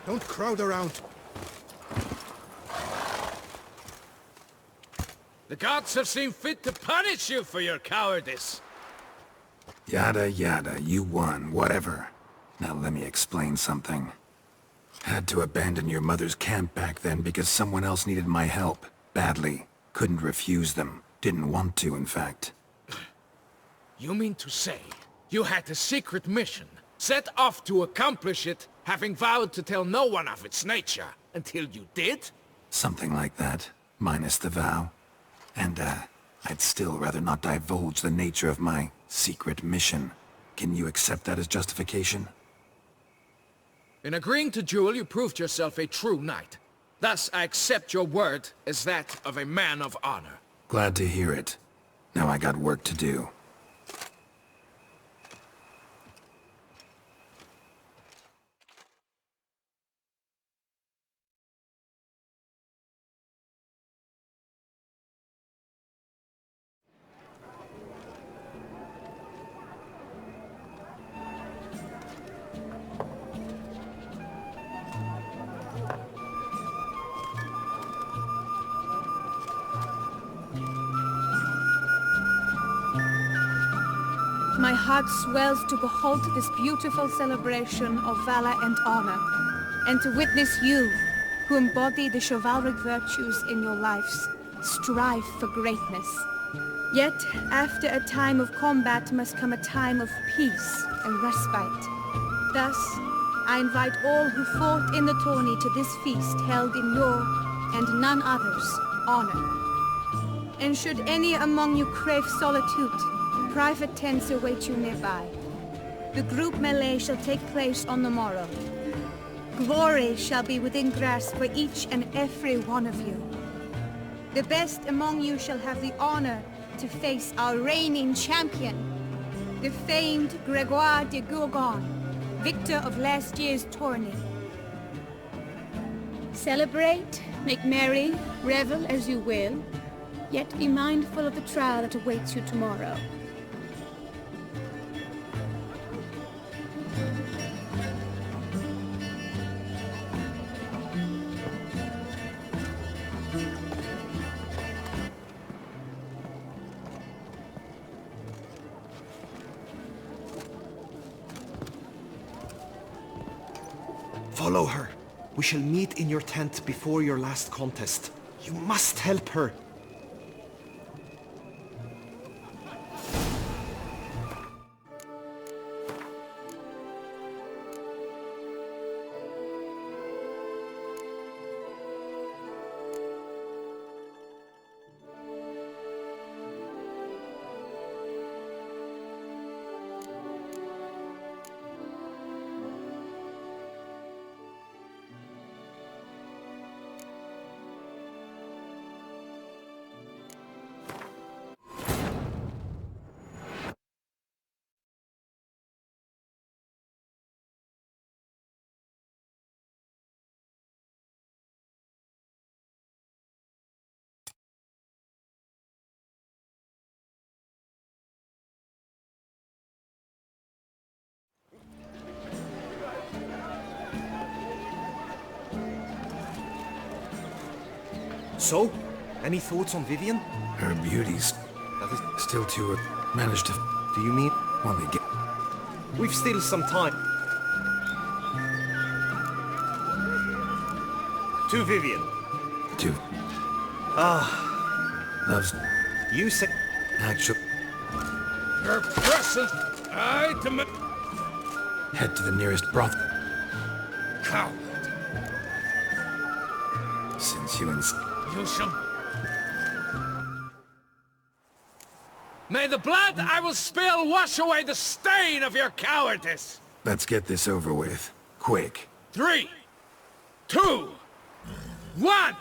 Don't crowd around. The gods have seen fit to punish you for your cowardice. Yada yada, you won, whatever. Now let me explain something. Had to abandon your mother's camp back then because someone else needed my help. Badly. Couldn't refuse them. Didn't want to, in fact. You mean to say you had a secret mission, set off to accomplish it, having vowed to tell no one of its nature, until you did? Something like that, minus the vow. And, I'd still rather not divulge the nature of my secret mission. Can you accept that as justification? In agreeing to duel, you proved yourself a true knight. Thus, I accept your word as that of a man of honor. Glad to hear it. Now I got work to do. My heart swells to behold this beautiful celebration of valor and honor, and to witness you, who embody the chivalric virtues in your lives, strive for greatness. Yet, after a time of combat must come a time of peace and respite. Thus, I invite all who fought in the tourney to this feast held in your, and none other's, honor. And should any among you crave solitude, private tents await you nearby. The group melee shall take place on the morrow. Glory shall be within grasp for each and every one of you. The best among you shall have the honor to face our reigning champion, the famed Gregoire de Gourgon, victor of last year's tourney. Celebrate, make merry, revel as you will, yet be mindful of the trial that awaits you tomorrow. Follow her. We shall meet in your tent before your last contest. You must help her. So? Any thoughts on Vivian? Her beauty's That is... still to manage to Do you mean... only get... We've still some time. To Vivian. to... Love's You say... actual... Your present, I demand... Head to the nearest brothel. Coward. Since you ins... You shall... May the blood I will spill wash away the stain of your cowardice! Let's get this over with. Quick. 3, 2, 1!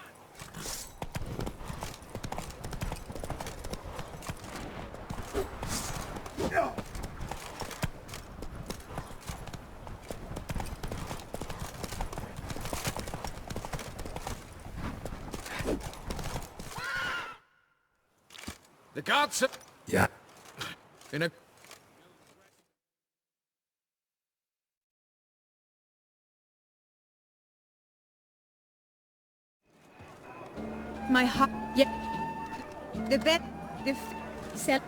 The gods have... Yeah. In a... My heart. Yeah. The bed. The cell.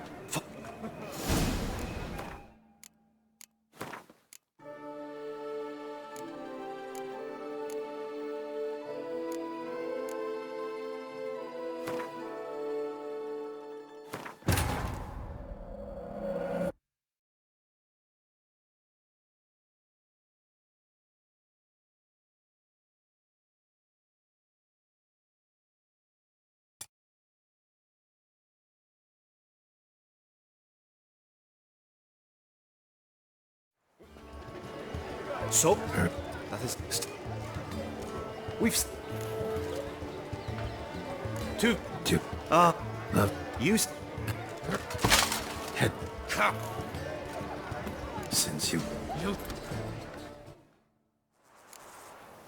So? That is... We've... To... Love. Use... Head. Come. Since you...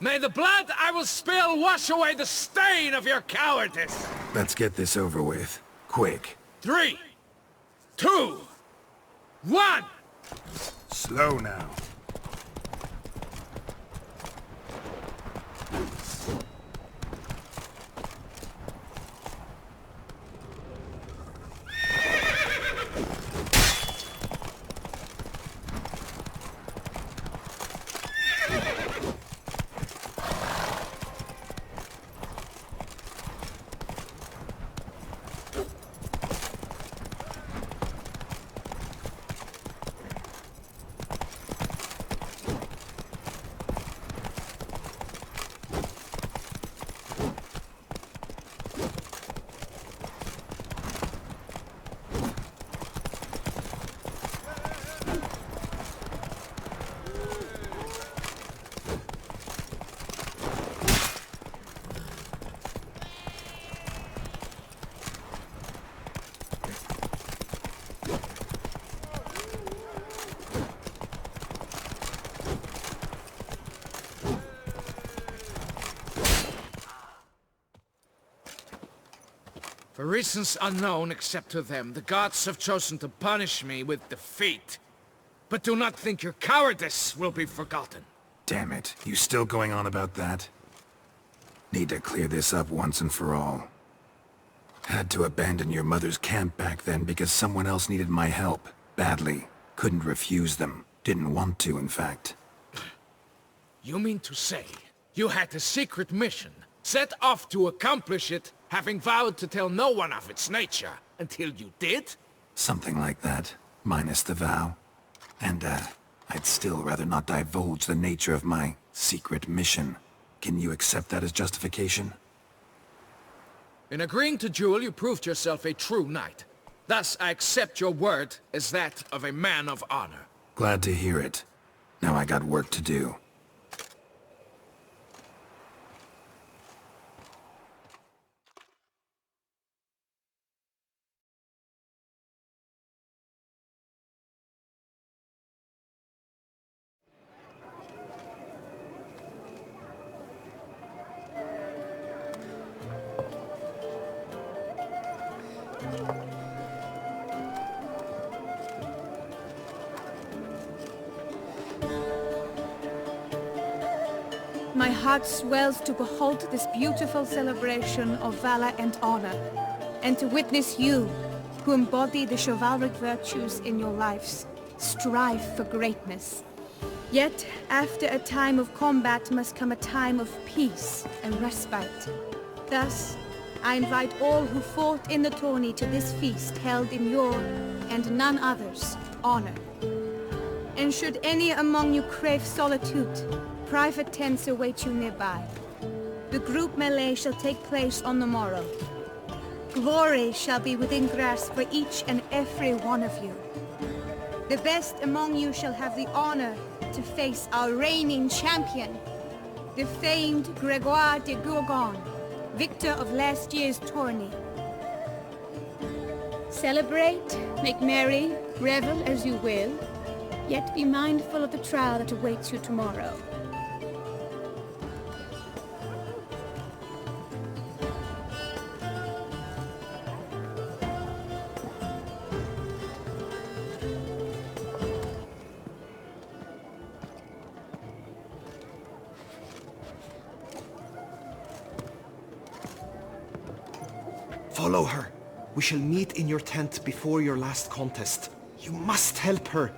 May the blood I will spill wash away the stain of your cowardice! Let's get this over with. Quick. 3, 2, 1! Slow now. For reasons unknown except to them, the gods have chosen to punish me with defeat. But do not think your cowardice will be forgotten. Damn it. You still going on about that? Need to clear this up once and for all. Had to abandon your mother's camp back then because someone else needed my help. Badly. Couldn't refuse them. Didn't want to, in fact. You mean to say you had a secret mission, set off to accomplish it, having vowed to tell no one of its nature, until you did? Something like that. Minus the vow. And, I'd still rather not divulge the nature of my secret mission. Can you accept that as justification? In agreeing to duel, you proved yourself a true knight. Thus, I accept your word as that of a man of honor. Glad to hear it. Now I got work to do. my heart swells to behold this beautiful celebration of valor and honor, and to witness you, who embody the chivalric virtues in your lives, strive for greatness. Yet, after a time of combat must come a time of peace and respite. Thus, I invite all who fought in the tourney to this feast held in your, and none other's, honor. And should any among you crave solitude, private tents await you nearby. The group melee shall take place on the morrow. Glory shall be within grasp for each and every one of you. The best among you shall have the honor to face our reigning champion, the famed Gregoire de Gourgon, victor of last year's tourney. Celebrate, make merry, revel as you will, yet be mindful of the trial that awaits you tomorrow. Follow her. We shall meet in your tent before your last contest. You must help her.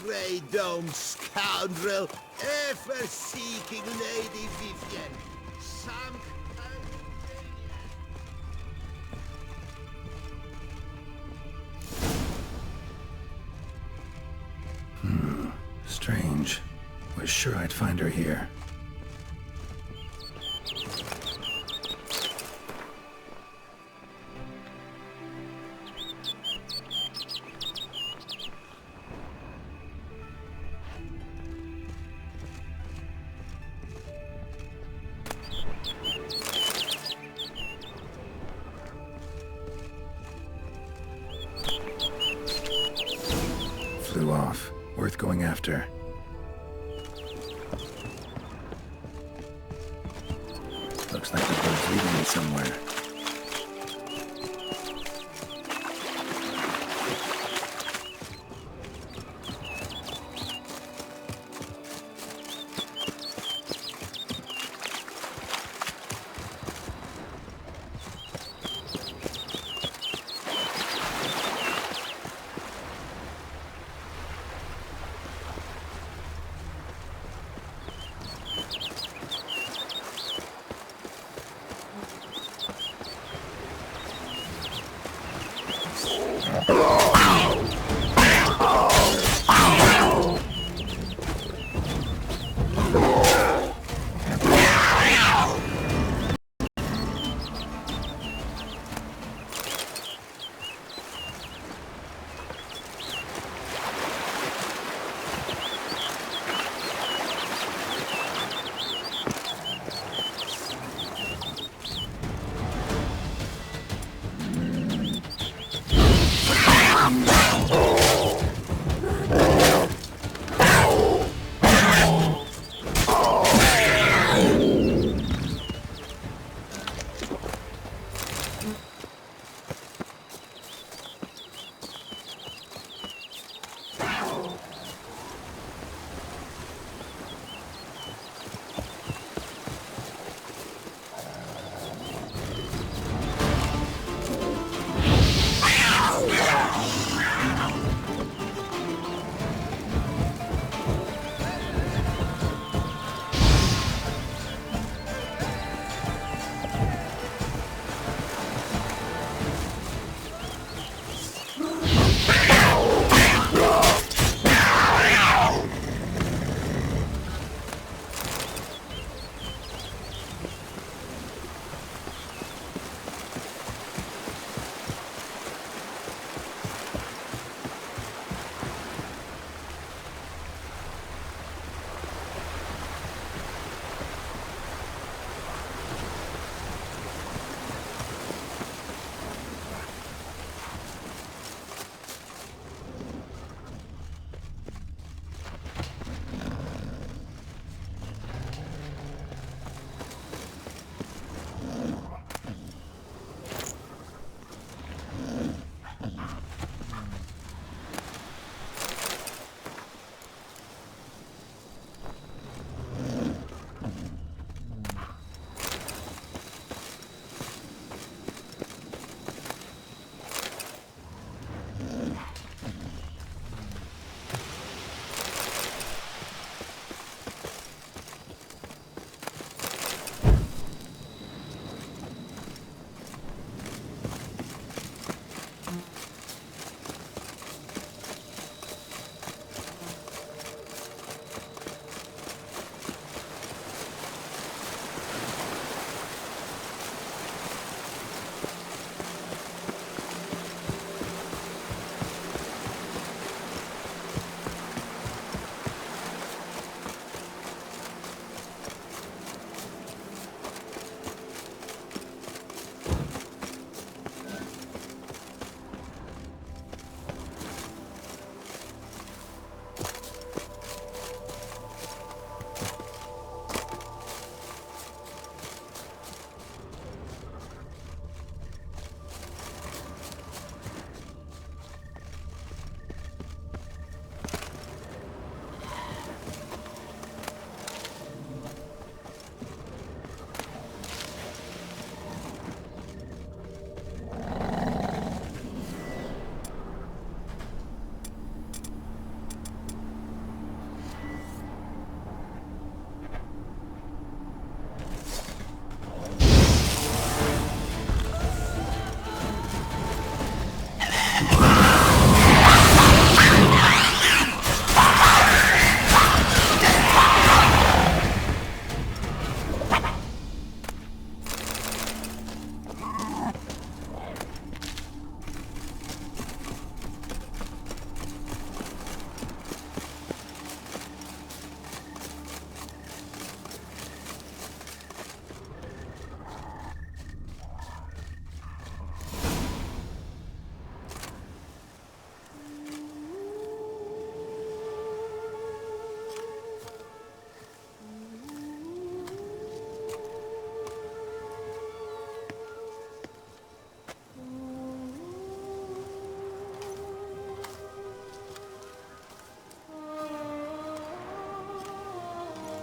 Grey Dome scoundrel, ever-seeking Lady Vivienne, sunk Strange. Was sure I'd find her here. Flew off. Worth going after. Looks like the bird's leading me somewhere.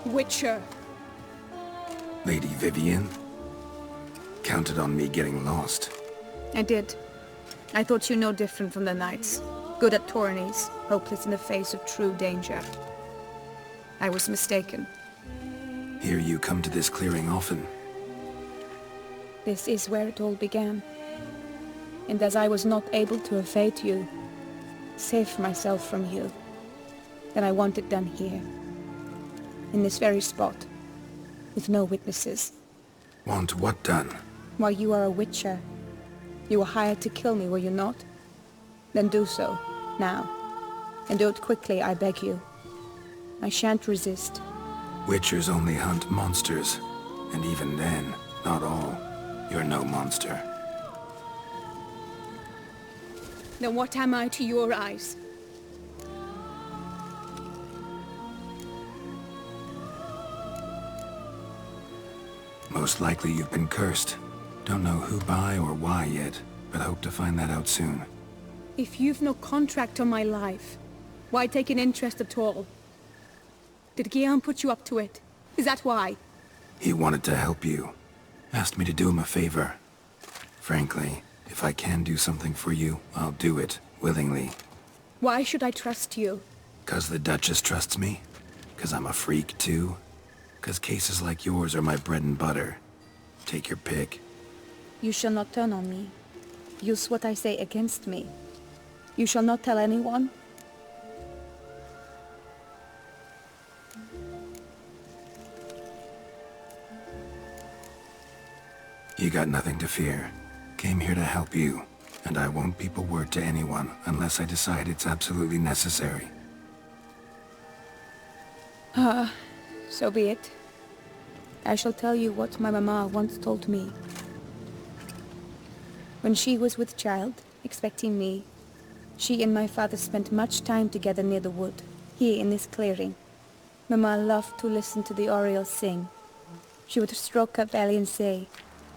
Witcher. Lady Vivienne? Counted on me getting lost. I did. I thought you no different from the knights. Good at tourneys, hopeless in the face of true danger. I was mistaken. Hear you come to this clearing often. This is where it all began. And as I was not able to evade you, save myself from you, then I want it done here. In this very spot. With no witnesses. Want what done? While you are a witcher. You were hired to kill me, were you not? Then do so, now. And do it quickly, I beg you. I shan't resist. Witchers only hunt monsters. And even then, not all. You're no monster. Then what am I to your eyes? Most likely you've been cursed. Don't know who by or why yet, but hope to find that out soon. If you've no contract on my life, why take an interest at all? Did Guillaume put you up to it? Is that why? He wanted to help you. Asked me to do him a favor. Frankly, if I can do something for you, I'll do it, willingly. Why should I trust you? 'Cause the Duchess trusts me? 'Cause I'm a freak, too? 'Cause cases like yours are my bread and butter. Take your pick. You shall not turn on me. Use what I say against me. You shall not tell anyone? You got nothing to fear. Came here to help you, and I won't peep a word to anyone unless I decide it's absolutely necessary. So be it. I shall tell you what my mama once told me. When she was with child, expecting me, she and my father spent much time together near the wood, here in this clearing. Mama loved to listen to the orioles sing. She would stroke her belly and say,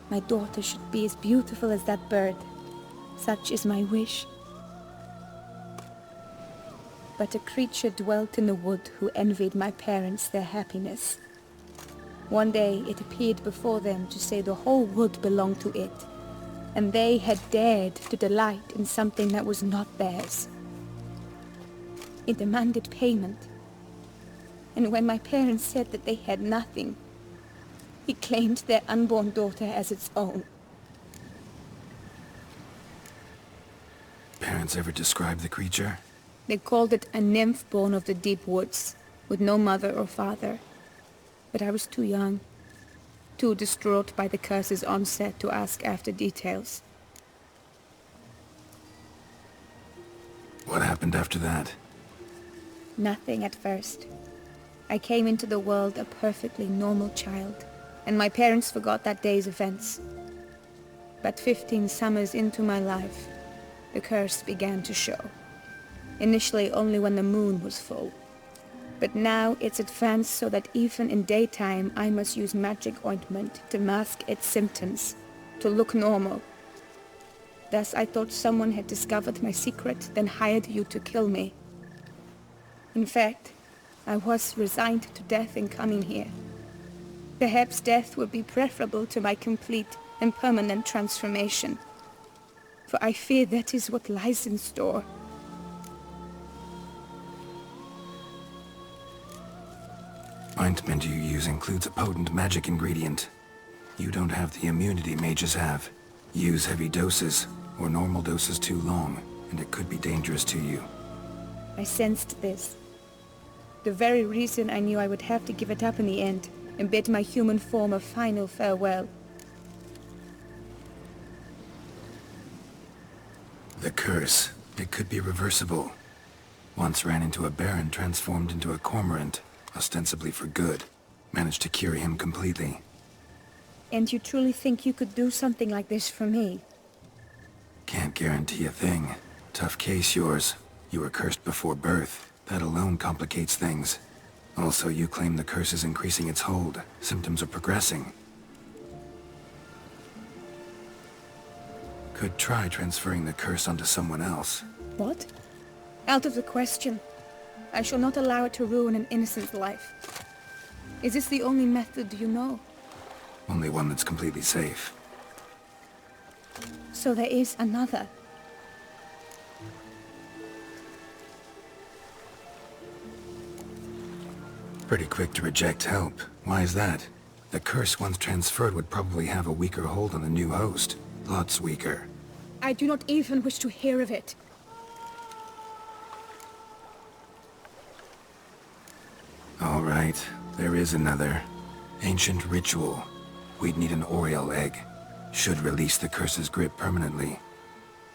"My daughter should be as beautiful as that bird. Such is my wish." But a creature dwelt in the wood who envied my parents their happiness. One day it appeared before them to say the whole wood belonged to it, and they had dared to delight in something that was not theirs. It demanded payment, and when my parents said that they had nothing, it claimed their unborn daughter as its own. Parents ever describe the creature? They called it a nymph born of the deep woods, with no mother or father. But I was too young, too distraught by the curse's onset to ask after details. What happened after that? Nothing at first. I came into the world a perfectly normal child, and my parents forgot that day's events. But 15 summers into my life, the curse began to show. Initially only when the moon was full. But now it's advanced so that even in daytime I must use magic ointment to mask its symptoms, to look normal. Thus I thought someone had discovered my secret, then hired you to kill me. In fact, I was resigned to death in coming here. Perhaps death would be preferable to my complete and permanent transformation. For I fear that is what lies in store. Ointment you use includes a potent magic ingredient. You don't have the immunity mages have. Use heavy doses, or normal doses too long, and it could be dangerous to you. I sensed this. The very reason I knew I would have to give it up in the end, and bid my human form a final farewell. The curse, it could be reversible. Once ran into a baron transformed into a cormorant, ostensibly for good. Managed to cure him completely. And you truly think you could do something like this for me? Can't guarantee a thing. Tough case yours. You were cursed before birth. That alone complicates things. Also, you claim the curse is increasing its hold. Symptoms are progressing. Could try transferring the curse onto someone else. What? Out of the question. I shall not allow it to ruin an innocent's life. Is this the only method you know? Only one that's completely safe. So there is another. Pretty quick to reject help. Why is that? The curse once transferred would probably have a weaker hold on the new host. Lots weaker. I do not even wish to hear of it. All right, there is another. Ancient ritual. We'd need an Oriel egg. Should release the curse's grip permanently.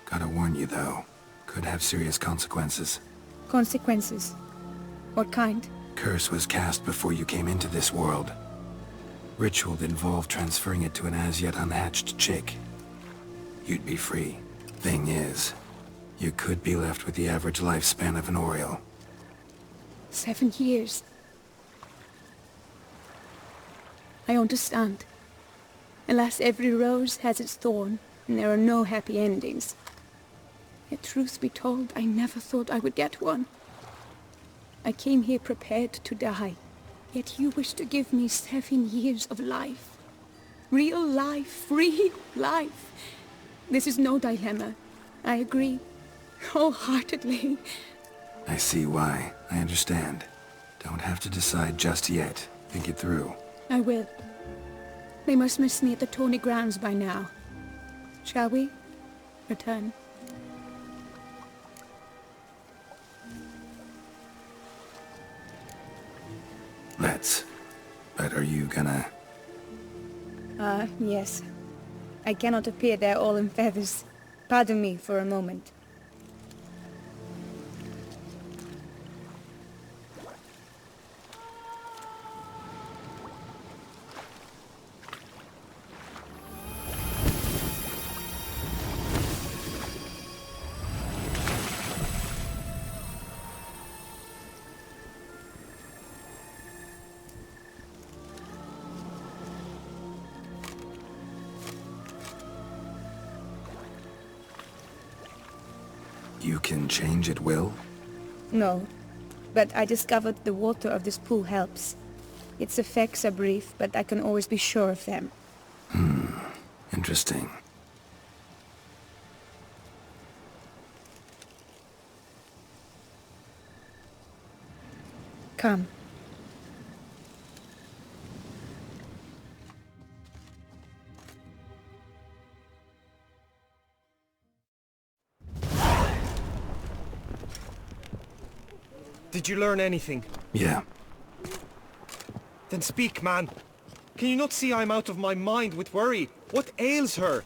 Gotta warn you though, could have serious consequences. Consequences? What kind? Curse was cast before you came into this world. Ritual involved transferring it to an as-yet unhatched chick. You'd be free. Thing is, you could be left with the average lifespan of an Oriel. 7 years. I understand. Alas, every rose has its thorn, and there are no happy endings. Yet truth be told, I never thought I would get one. I came here prepared to die, yet you wish to give me 7 years of life. Real life, free life. This is no dilemma. I agree, wholeheartedly. I see why. I understand. Don't have to decide just yet. Think it through. I will. They must miss me at the Tawny grounds by now. Shall we? Return. Let's. But are you gonna... Yes. I cannot appear there all in feathers. Pardon me for a moment. You can change at will? No, but I discovered the water of this pool helps. Its effects are brief, but I can always be sure of them. Interesting. Come. Did you learn anything? Yeah. Then speak, man. Can you not see I'm out of my mind with worry? What ails her?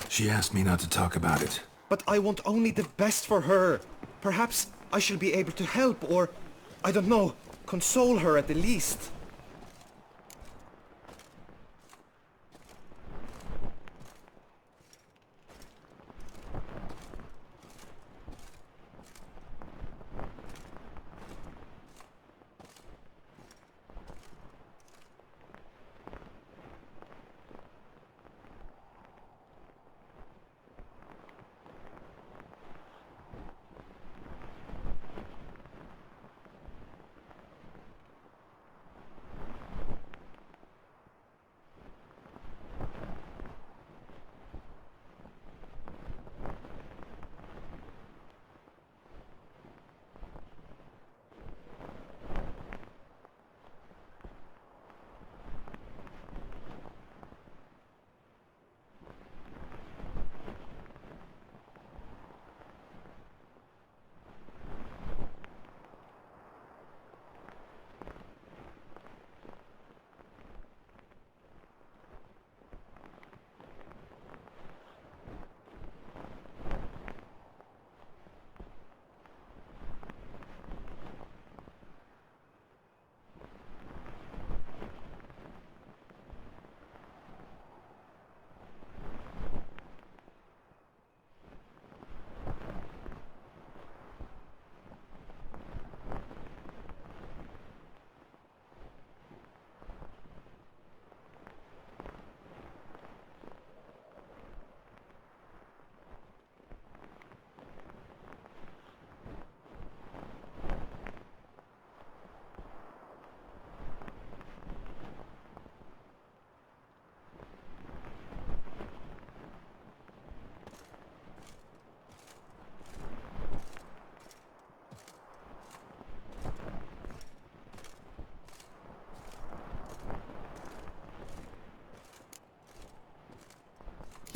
She asked me not to talk about it. But I want only the best for her. Perhaps I shall be able to help, or, I don't know, console her at the least.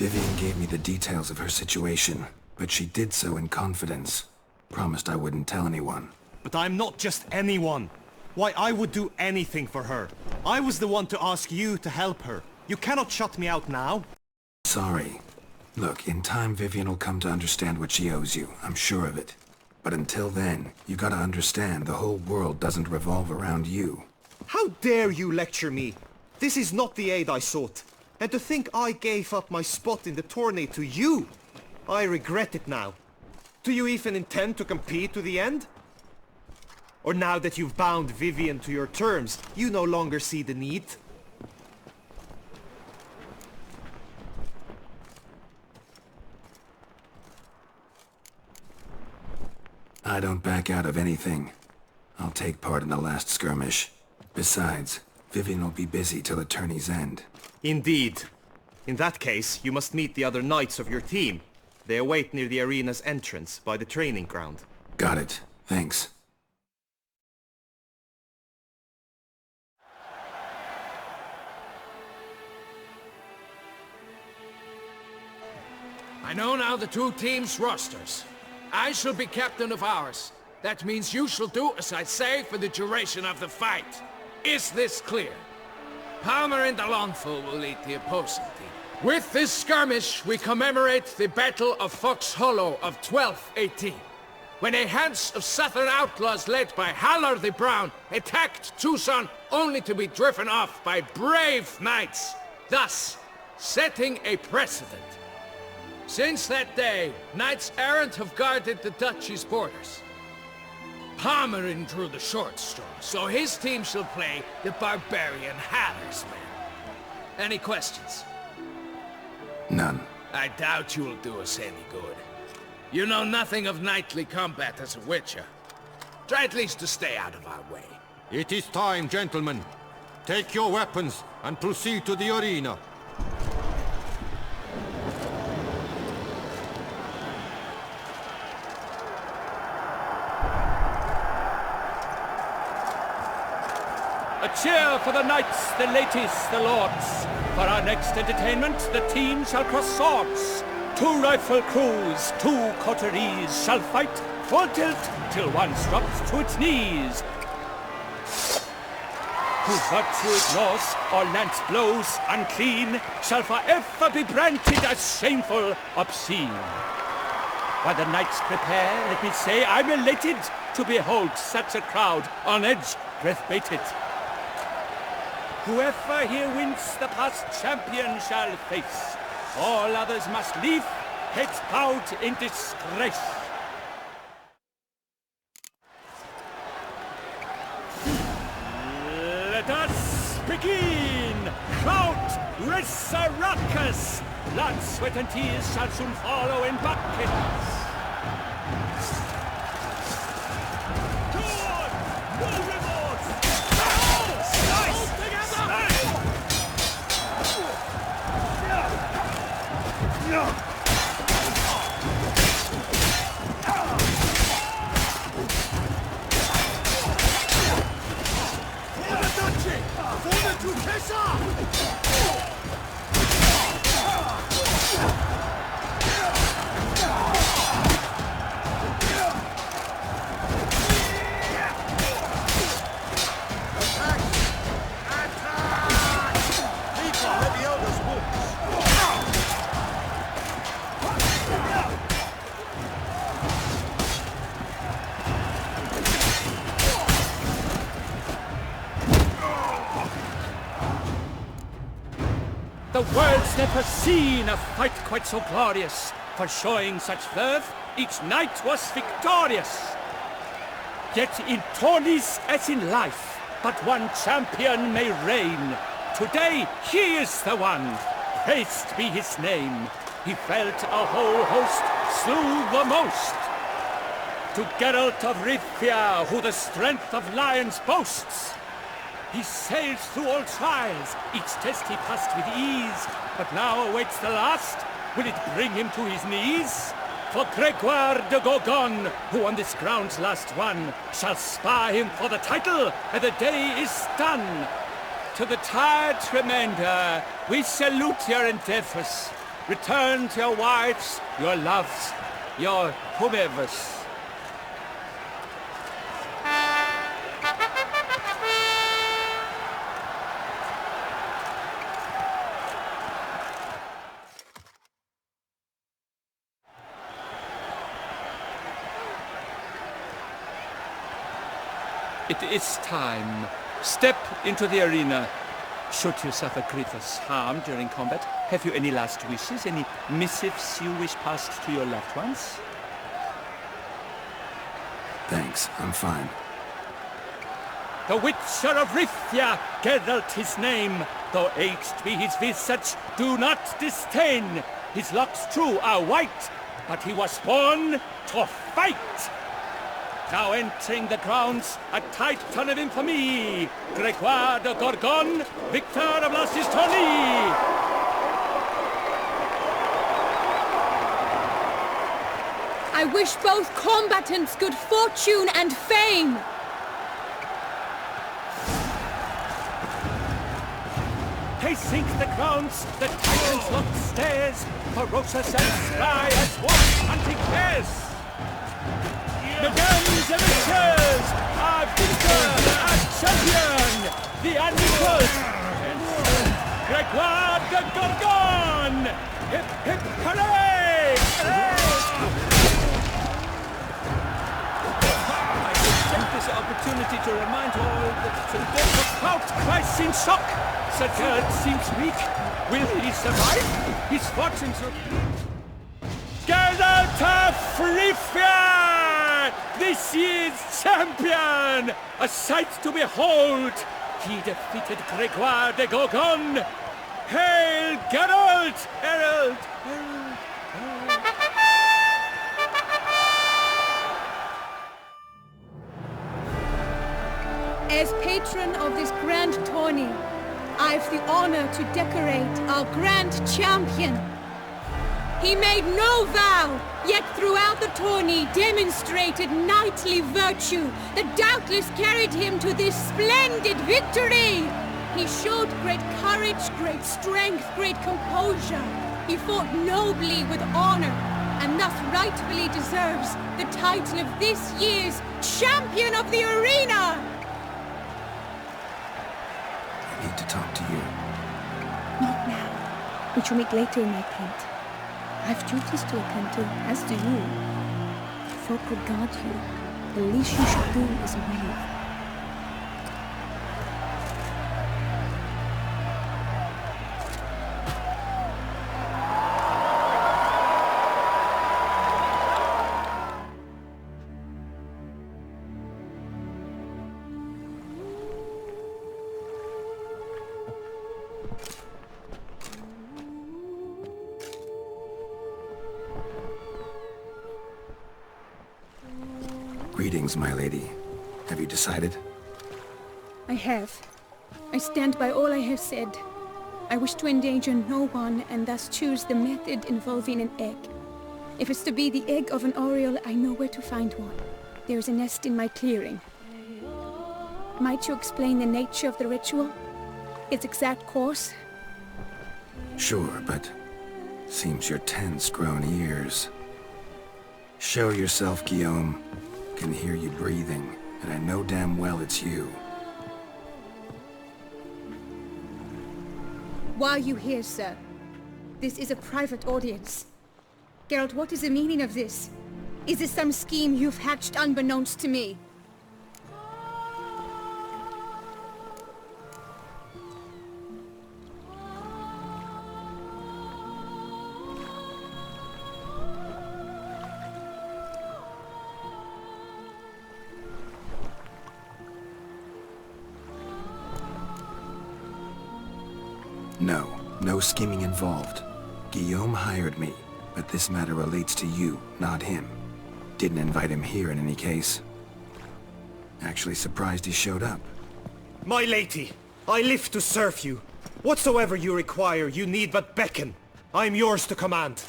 Vivian gave me the details of her situation, but she did so in confidence. Promised I wouldn't tell anyone. But I'm not just anyone. Why, I would do anything for her. I was the one to ask you to help her. You cannot shut me out now. Sorry. Look, in time Vivian will come to understand what she owes you. I'm sure of it. But until then, you gotta understand the whole world doesn't revolve around you. How dare you lecture me? This is not the aid I sought. And to think I gave up my spot in the tourney to you! I regret it now. Do you even intend to compete to the end? Or now that you've bound Vivian to your terms, you no longer see the need? I don't back out of anything. I'll take part in the last skirmish. Besides, Vivian will be busy till the tourney's end. Indeed. In that case, you must meet the other knights of your team. They await near the arena's entrance, by the training ground. Got it. Thanks. I know now the two teams' rosters. I shall be captain of ours. That means you shall do as I say for the duration of the fight. Is this clear? Palmer and Alonfo will lead the opposing team. With this skirmish, we commemorate the Battle of Fox Hollow of 1218, when a hands of southern outlaws led by Halar the Brown attacked Tucson only to be driven off by brave knights, thus setting a precedent. Since that day, knights errant have guarded the duchy's borders. Palmerin drew the short straw, so his team shall play the barbarian Haller's men. Any questions? None. I doubt you'll do us any good. You know nothing of knightly combat as a witcher. Try at least to stay out of our way. It is time, gentlemen. Take your weapons and proceed to the arena. A cheer for the knights, the ladies, the lords. For our next entertainment, the team shall cross swords. Two rifle crews, two coteries shall fight full tilt till one drops to its knees. Who virtue ignores or lance blows unclean shall forever be branded as shameful, obscene. While the knights prepare, let me say I'm elated to behold such a crowd on edge, breath-baited. Whoever here wins the past champion shall face. All others must leave, heads bowed in disgrace. Let us begin! Shout, Resurrecus! Blood, sweat, and tears shall soon follow in buckets. The world's never seen a fight quite so glorious. For showing such verve, each knight was victorious. Yet in tourneys as in life, but one champion may reign. Today he is the one, praised be his name. He felt a whole host, slew the most. To Geralt of Rivia, who the strength of lions boasts. He sailed through all trials, each test he passed with ease, but now awaits the last. Will it bring him to his knees? For Gregoire de Gorgon, who on this ground's last won, shall spar him for the title, and the day is done. To the tired remainder, we salute your endeavors. return to your wives, your loves, your whomevers. It is time. Step into the arena. Should you suffer grievous harm during combat, have you any last wishes? Any missives you wish passed to your loved ones? Thanks, I'm fine. The Witcher of Rifia, Geralt his name. Though aged be his visage, do not disdain. His locks true are white, but he was born to fight. Now entering the grounds, a titan of infamy, Gregoire de Gorgon, victor of Lasses Tourney! I wish both combatants good fortune and fame! Pacing the grounds, the titans locked stairs, ferocious and spry as wolves hunting bears! The guns and the cheers, our victor, our champion, the unequal, Gregoire de Gorgon! Hip hip hooray! I should take this opportunity to remind all that the crowd cries in shock. Sir Geralt seems weak. Will he survive? His fortunes are... Geralt of Rifia! This year's champion! A sight to behold! He defeated Gregoire de Gorgon! Hail Geralt! Herald! Herald! Herald! As patron of this grand tourney, I've the honor to decorate our grand champion. He made no vow, yet throughout the tourney demonstrated knightly virtue that doubtless carried him to this splendid victory. He showed great courage, great strength, great composure. He fought nobly with honor, and thus rightfully deserves the title of this year's Champion of the Arena! I need to talk to you. Not now. We shall meet later in my tent. I have duties to attend to, as do you. Folk regard you. The least you should do is wave. Greetings, my lady. Have you decided? I have. I stand by all I have said. I wish to endanger no one and thus choose the method involving an egg. If it's to be the egg of an oriole, I know where to find one. There is a nest in my clearing. Might you explain the nature of the ritual? Its exact course? Sure, but seems your tense grown ears. Show yourself, Guillaume. Can hear you breathing, and I know damn well it's you. Why are you here, sir? This is a private audience. Geralt, what is the meaning of this? Is this some scheme you've hatched unbeknownst to me? No scheming involved. Guillaume hired me, but this matter relates to you, not him. Didn't invite him here in any case. Actually surprised he showed up. My lady, I live to serve you. Whatsoever you require, you need but beckon. I am yours to command.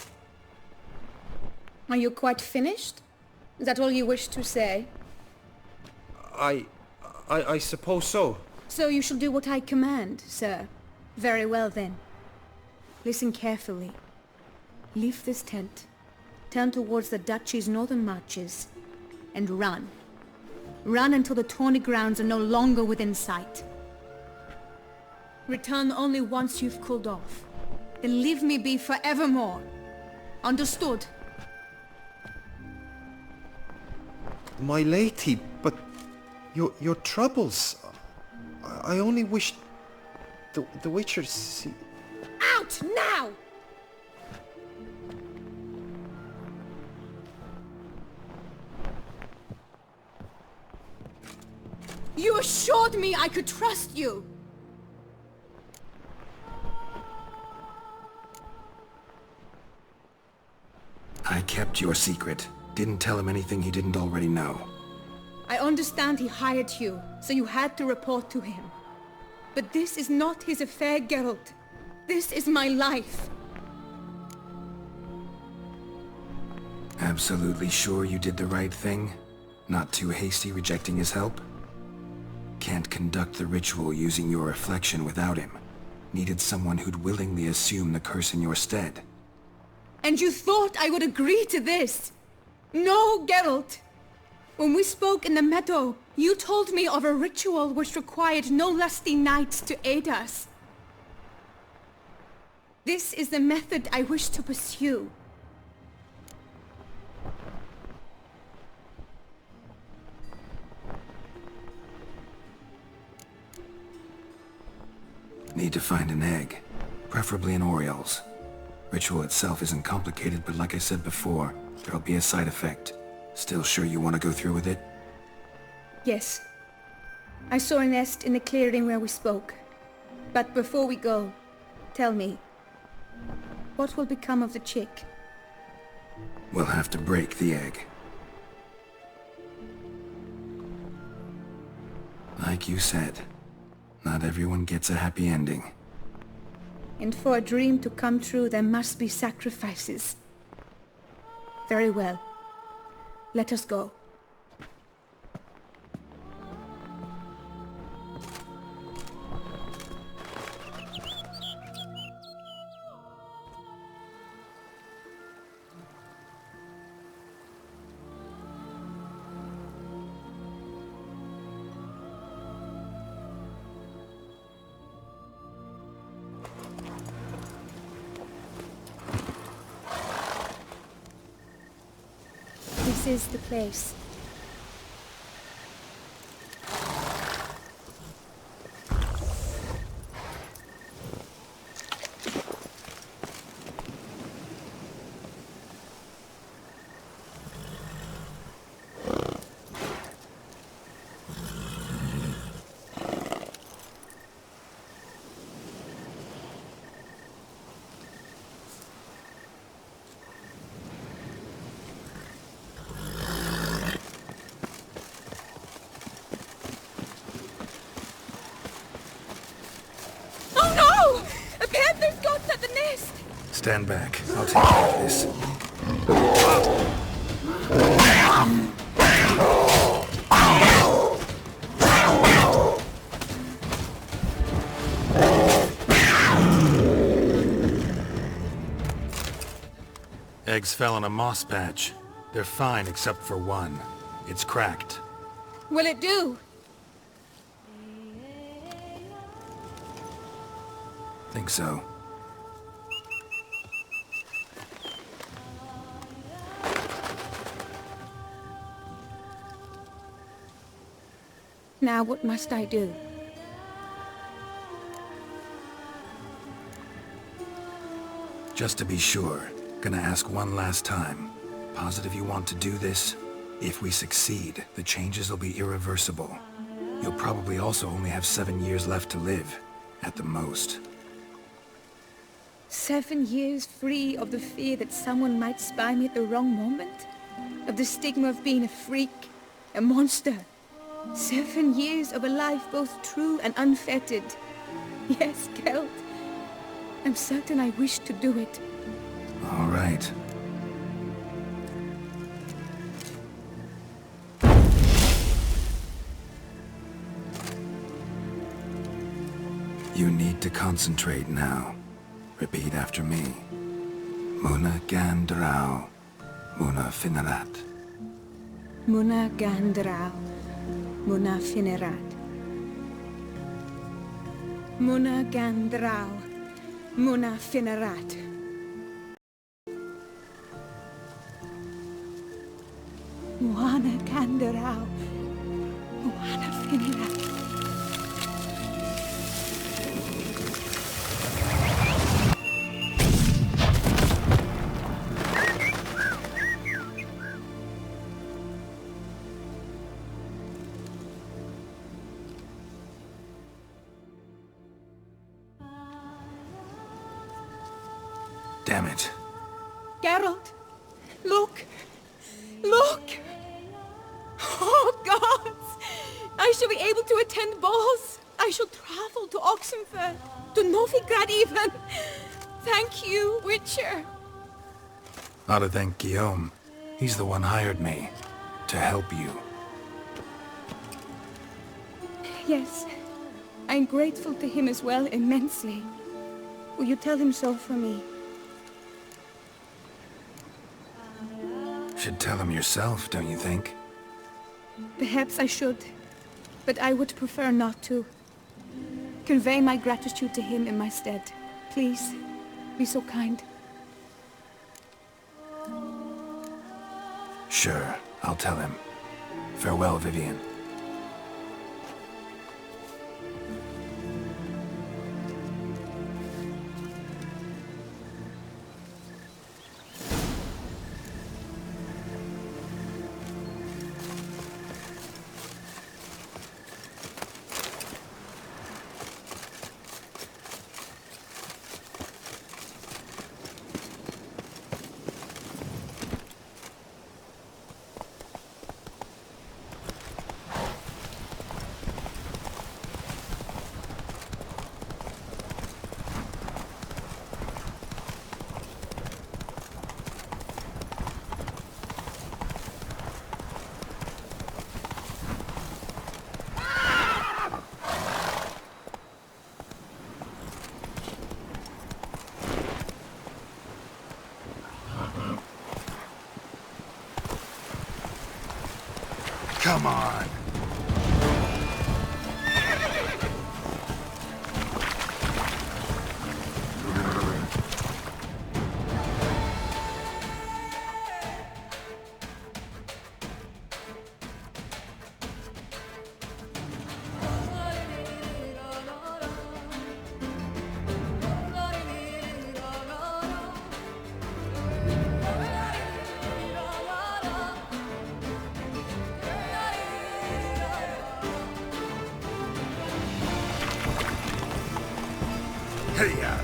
Are you quite finished? Is that all you wish to say? I suppose so. So you shall do what I command, sir. Very well then. Listen carefully. Leave this tent, turn towards the Duchy's northern marches, and run. Run until the Tawny grounds are no longer within sight. Return only once you've cooled off. Then leave me be forevermore. Understood? My lady, but your troubles. I only wish the Witcher see... Out now! You assured me I could trust you! I kept your secret. Didn't tell him anything he didn't already know. I understand he hired you, so you had to report to him. But this is not his affair, Geralt. This is my life. Absolutely sure you did the right thing? Not too hasty rejecting his help? Can't conduct the ritual using your reflection without him. Needed someone who'd willingly assume the curse in your stead. And you thought I would agree to this? No, Geralt! When we spoke in the meadow, you told me of a ritual which required no lusty knights to aid us. This is the method I wish to pursue. Need to find an egg, preferably an Oriole's. Ritual itself isn't complicated, but like I said before, there'll be a side effect. Still sure you want to go through with it? Yes. I saw a nest in the clearing where we spoke. But before we go, tell me, what will become of the chick? We'll have to break the egg. Like you said, not everyone gets a happy ending. And for a dream to come true, there must be sacrifices. Very well. Let us go. This is the place. Stand back. I'll take care of this. Eggs fell in a moss patch. They're fine except for one. It's cracked. Will it do? Think so. Now what must I do? Just to be sure, gonna ask one last time. Positive you want to do this? If we succeed, the changes will be irreversible. You'll probably also only have 7 years left to live, at the most. 7 years free of the fear that someone might spy me at the wrong moment? Of the stigma of being a freak, a monster? 7 years of a life both true and unfettered. Yes, Geralt. I'm certain I wish to do it. All right. You need to concentrate now. Repeat after me. Muna gan drau, Muna Finnerat. Muna gan draw, Muna Finnerat. Muna gan draw, Muna Finnerat. Mwana gan draw, Mwana Finnerat. Damn it. Geralt, look! Look! Oh, gods! I shall be able to attend balls. I shall travel to Oxenfurt, to Novigrad even. Thank you, Witcher. Ought to thank Guillaume. He's the one hired me. To help you. Yes, I'm grateful to him as well, immensely. Will you tell him so for me? Should tell him yourself, don't you think? Perhaps I should, but I would prefer not to. Convey my gratitude to him in my stead. Please, be so kind. Sure, I'll tell him. Farewell, Vivienne. Come on. Hey-ya!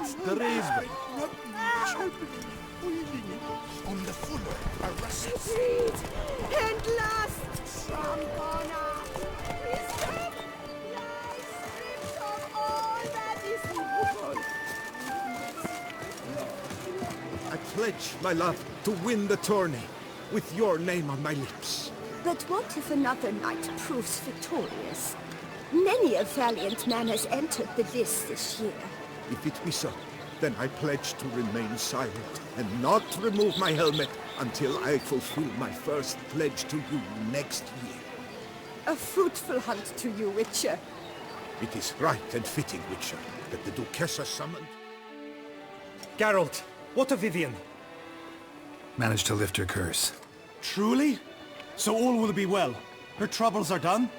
That's the raised. On the fuller, Freed! And last! Shambhala! Wisdom! Life stripped of all that is evil! I pledge my love to win the tourney, with your name on my lips. But what if another knight proves victorious? Many a valiant man has entered the list this year. If it be so, then I pledge to remain silent and not remove my helmet until I fulfill my first pledge to you next year. A fruitful hunt to you, Witcher. It is right and fitting, Witcher, that the Duchessa summoned... Geralt, what of Vivienne? Managed to lift her curse. Truly? So all will be well. Her troubles are done?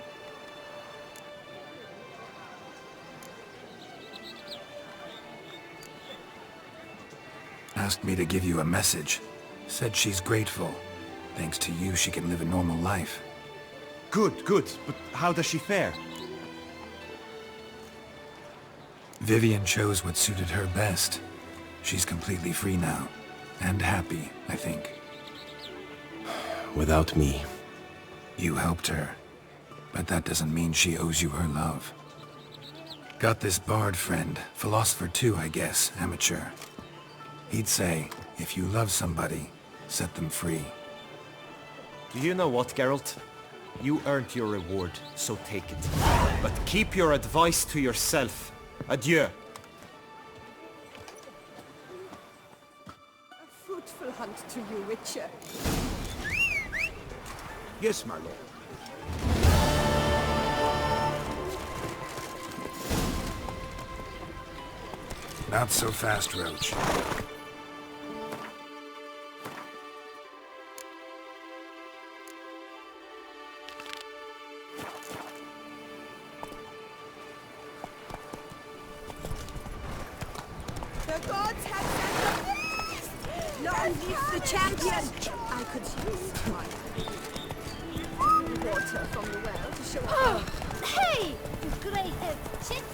Asked me to give you a message. Said she's grateful. Thanks to you, she can live a normal life. Good, good. But how does she fare? Vivienne chose what suited her best. She's completely free now. And happy, I think. Without me. You helped her. But that doesn't mean she owes you her love. Got this bard friend. Philosopher too, I guess. Amateur. He'd say, if you love somebody, set them free. Do you know what, Geralt? You earned your reward, so take it. But keep your advice to yourself. Adieu. A fruitful hunt to you, Witcher. Yes, my lord. Not so fast, Roach. The gods have sent the best! Long live the champion! I could use water from the well to show up. Oh, hey! You great chit!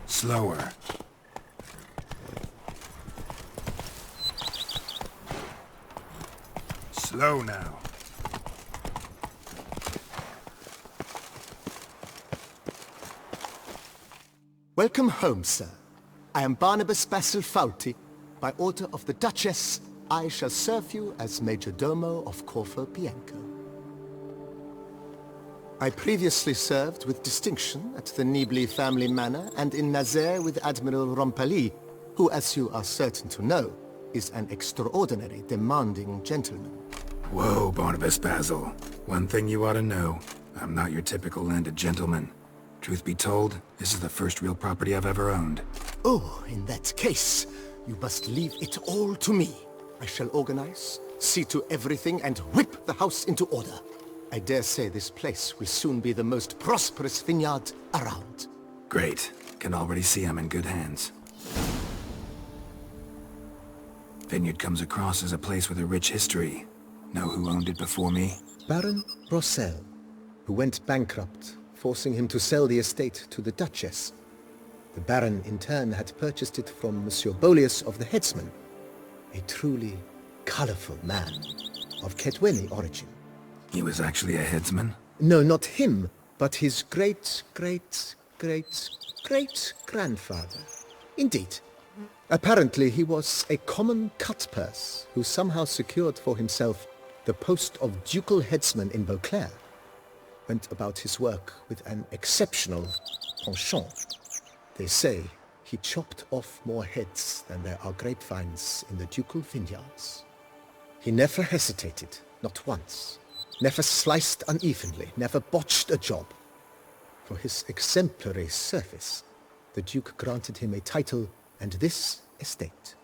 Slower. Slow now. Welcome home, sir. I am Barnabas Basil Fawlty. By order of the Duchess, I shall serve you as Major Domo of Corvo Bianco. I previously served with distinction at the Nibli family manor and in Nazaire with Admiral Rompali, who, as you are certain to know, is an extraordinary demanding gentleman. Whoa, Barnabas Basil. One thing you ought to know. I'm not your typical landed gentleman. Truth be told, this is the first real property I've ever owned. Oh, in that case, you must leave it all to me. I shall organize, see to everything, and whip the house into order. I dare say this place will soon be the most prosperous vineyard around. Great. Can already see I'm in good hands. Vineyard comes across as a place with a rich history. Know who owned it before me? Baron Rossel, who went bankrupt, forcing him to sell the estate to the Duchess. The Baron, in turn, had purchased it from Monsieur Bolius of the Headsman, a truly colorful man of Ketweni origin. He was actually a headsman? No, not him, but his great-great-great-great-grandfather. Indeed. Apparently he was a common cut-purse who somehow secured for himself the post of ducal headsman in Beauclair. Went about his work with an exceptional penchant. They say he chopped off more heads than there are grapevines in the ducal vineyards. He never hesitated, not once. Never sliced unevenly, never botched a job. For his exemplary service, the Duke granted him a title and this estate.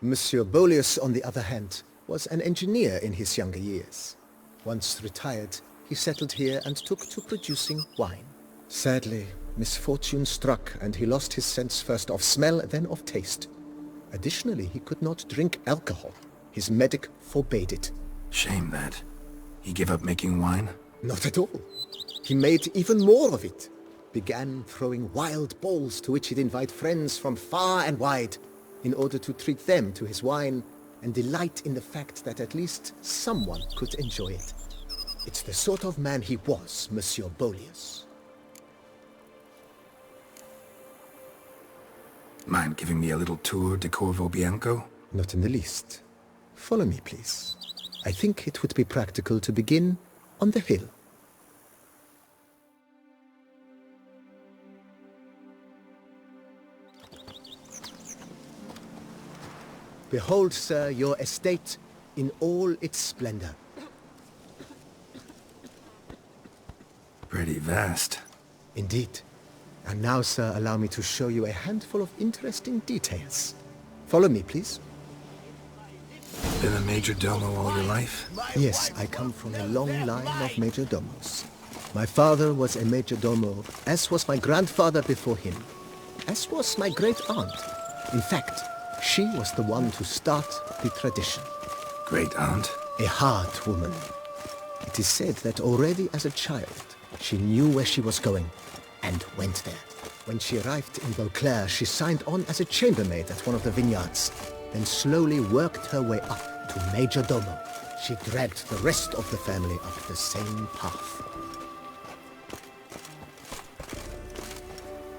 Monsieur Bolius, on the other hand, was an engineer in his younger years. Once retired, he settled here and took to producing wine. Sadly, misfortune struck and he lost his sense first of smell, then of taste. Additionally, he could not drink alcohol. His medic forbade it. Shame that. He gave up making wine? Not at all. He made even more of it. Began throwing wild balls to which he'd invite friends from far and wide in order to treat them to his wine and delight in the fact that at least someone could enjoy it. It's the sort of man he was, Monsieur Bolius. Mind giving me a little tour de Corvo Bianco? Not in the least. Follow me, please. I think it would be practical to begin on the hill. Behold, sir, your estate in all its splendor. Pretty vast. Indeed. And now, sir, allow me to show you a handful of interesting details. Follow me, please. Been a major domo all your life? Yes, I come from a long line of major domos. My father was a major domo, as was my grandfather before him, as was my great aunt. In fact, she was the one to start the tradition. Great aunt? A hard woman. It is said that already as a child, she knew where she was going and went there. When she arrived in Beauclair, she signed on as a chambermaid at one of the vineyards, then slowly worked her way up to major domo. She dragged the rest of the family up the same path.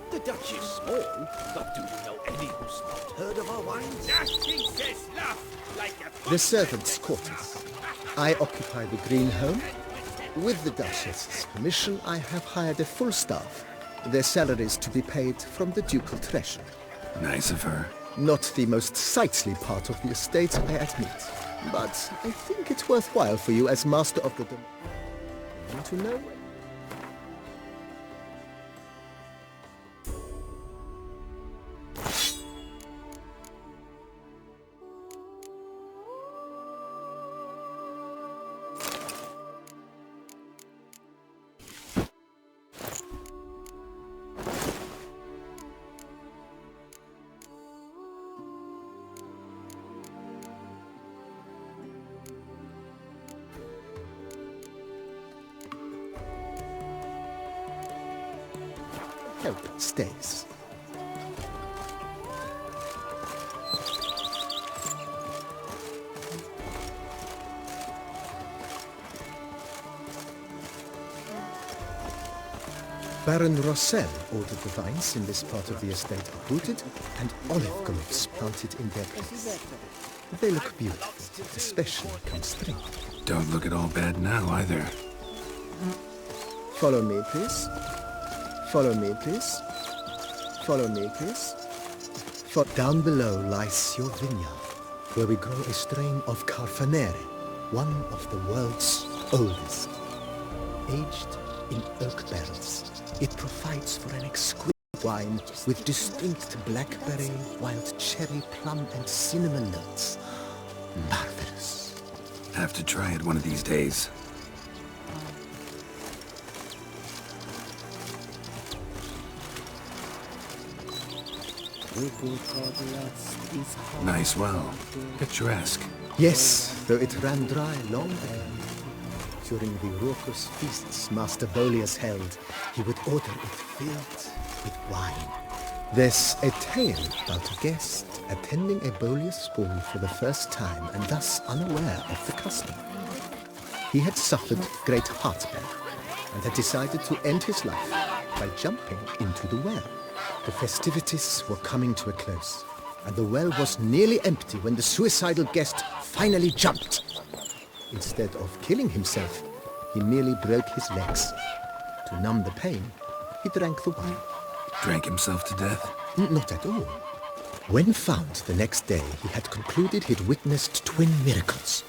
The Dutch is small, but do you know any who's not heard of our wines? Nothing says love like a... The servants' quarters. I occupy the green home. With the Duchess's permission, I have hired a full staff. Their salaries to be paid from the ducal treasury. Nice of her. Not the most sightly part of the estate, I admit. But I think it's worthwhile for you as master of the domain. Want to know? Help stays. Baron Rossel ordered the vines in this part of the estate uprooted and olive groves planted in their place. They look beautiful, especially come spring. Don't look at all bad now, either. Follow me, please. Follow me, please. Follow me, please. Down below lies your vineyard, where we grow a strain of Carfanere, one of the world's oldest. Aged in oak barrels, it provides for an exquisite wine with distinct blackberry, wild cherry, plum, and cinnamon notes. Marvelous. Have to try it one of these days. Nice well. Picturesque. Yes, though it ran dry long ago. During the raucous feasts Master Bolius held, he would order it filled with wine. There's a tale about a guest attending a Bolius ball for the first time and thus unaware of the custom. He had suffered great heartburn and had decided to end his life by jumping into the well. The festivities were coming to a close, and the well was nearly empty when the suicidal guest finally jumped. Instead of killing himself, he merely broke his legs. To numb the pain, he drank the wine. Drank himself to death? Not at all. When found the next day, he had concluded he'd witnessed twin miracles.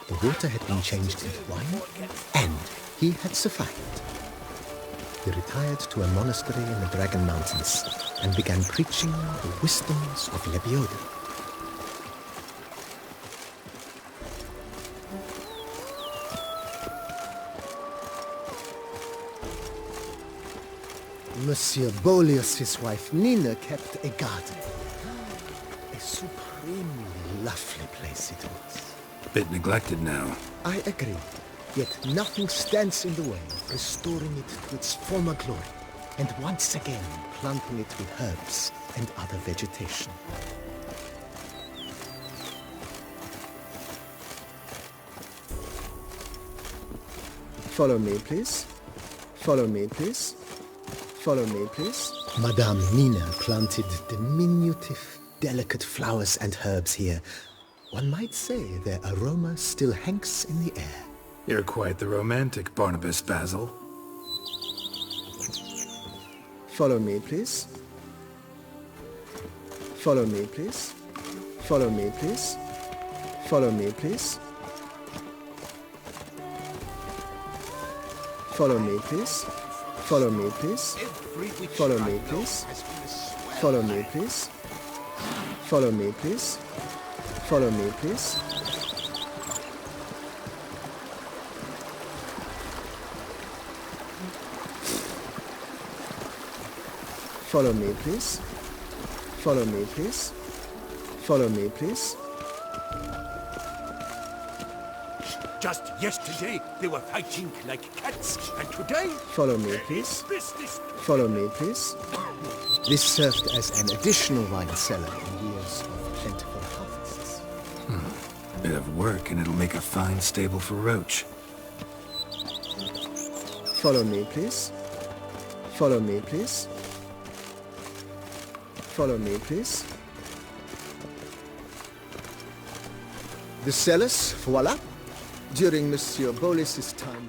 The water had been changed into wine, and he had survived. He retired to a monastery in the Dragon Mountains and began preaching the wisdoms of Lebioda. Monsieur Bolius, his wife Nina, kept a garden. A supremely lovely place it was. Bit neglected now. I agree. Yet nothing stands in the way of restoring it to its former glory, and once again planting it with herbs and other vegetation. Follow me, please. Follow me, please. Follow me, please. Madame Nina planted diminutive, delicate flowers and herbs here. One might say their aroma still hangs in the air. You're quite the romantic, Barnabas Basil. Follow me, please. Follow me, please. Follow me, please. Follow me, please. Follow me, please. Follow me, please. Follow me, please. Follow me, please. Follow me, please. Follow me, please. Follow me, please. Follow me, please. Follow me, please. Just yesterday, they were fighting like cats, and today... Follow me, please. Business. Follow me, please. This served as an additional wine cellar in years of plentiful harvests. Bit of work, and it'll make a fine stable for Roach. Follow me, please. Follow me, please. Follow me, please. The cellars, voila. During Monsieur Bolis's time.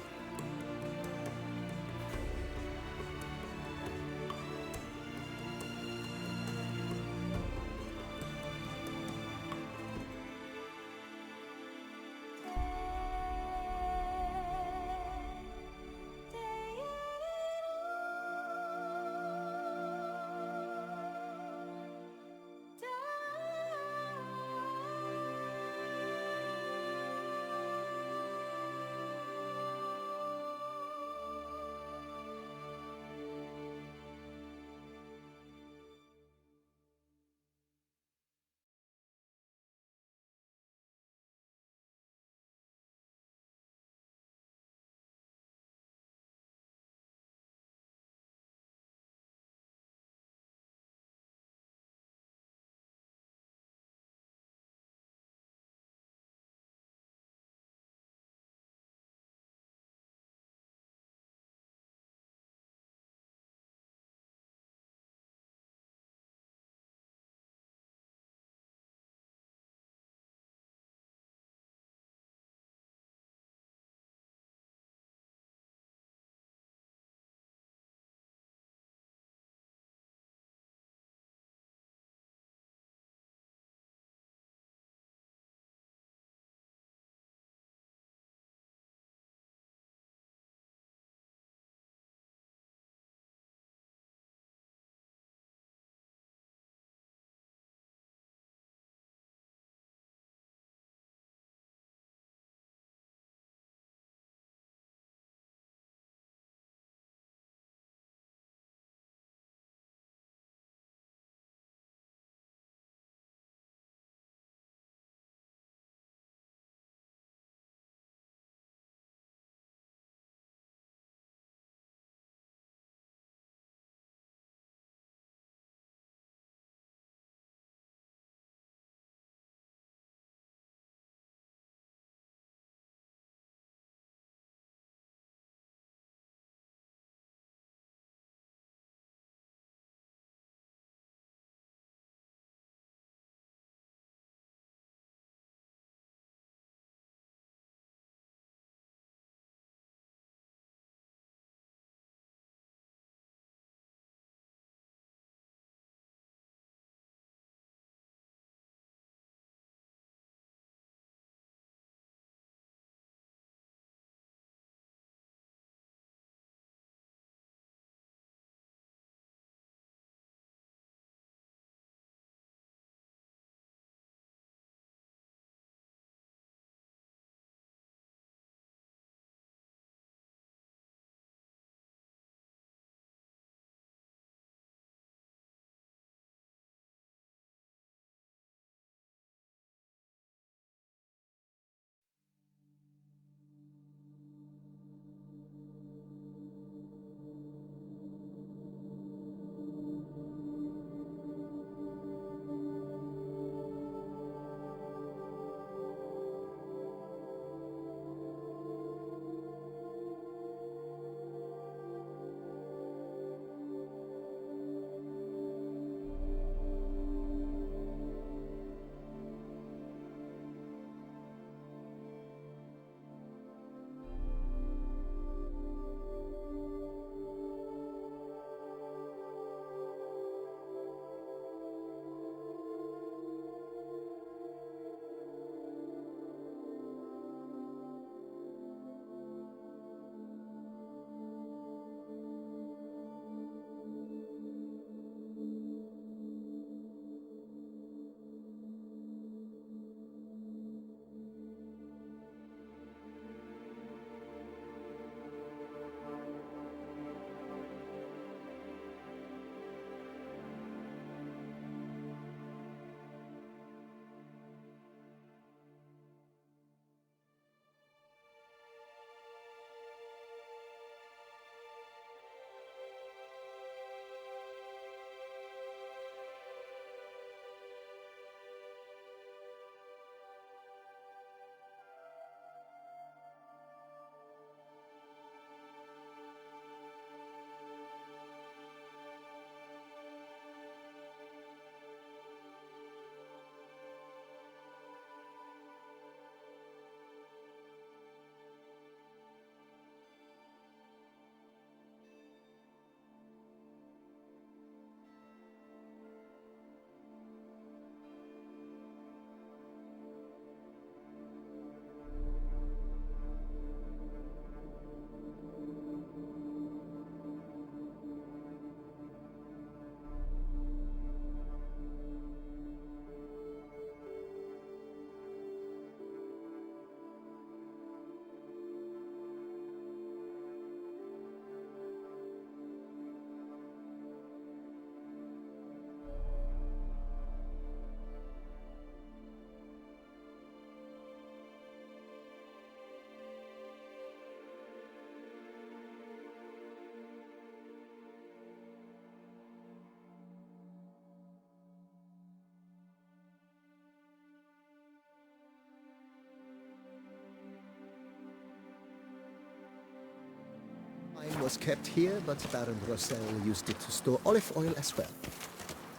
was kept here, but Baron Rossel used it to store olive oil as well.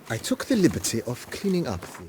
I took the liberty of cleaning up the...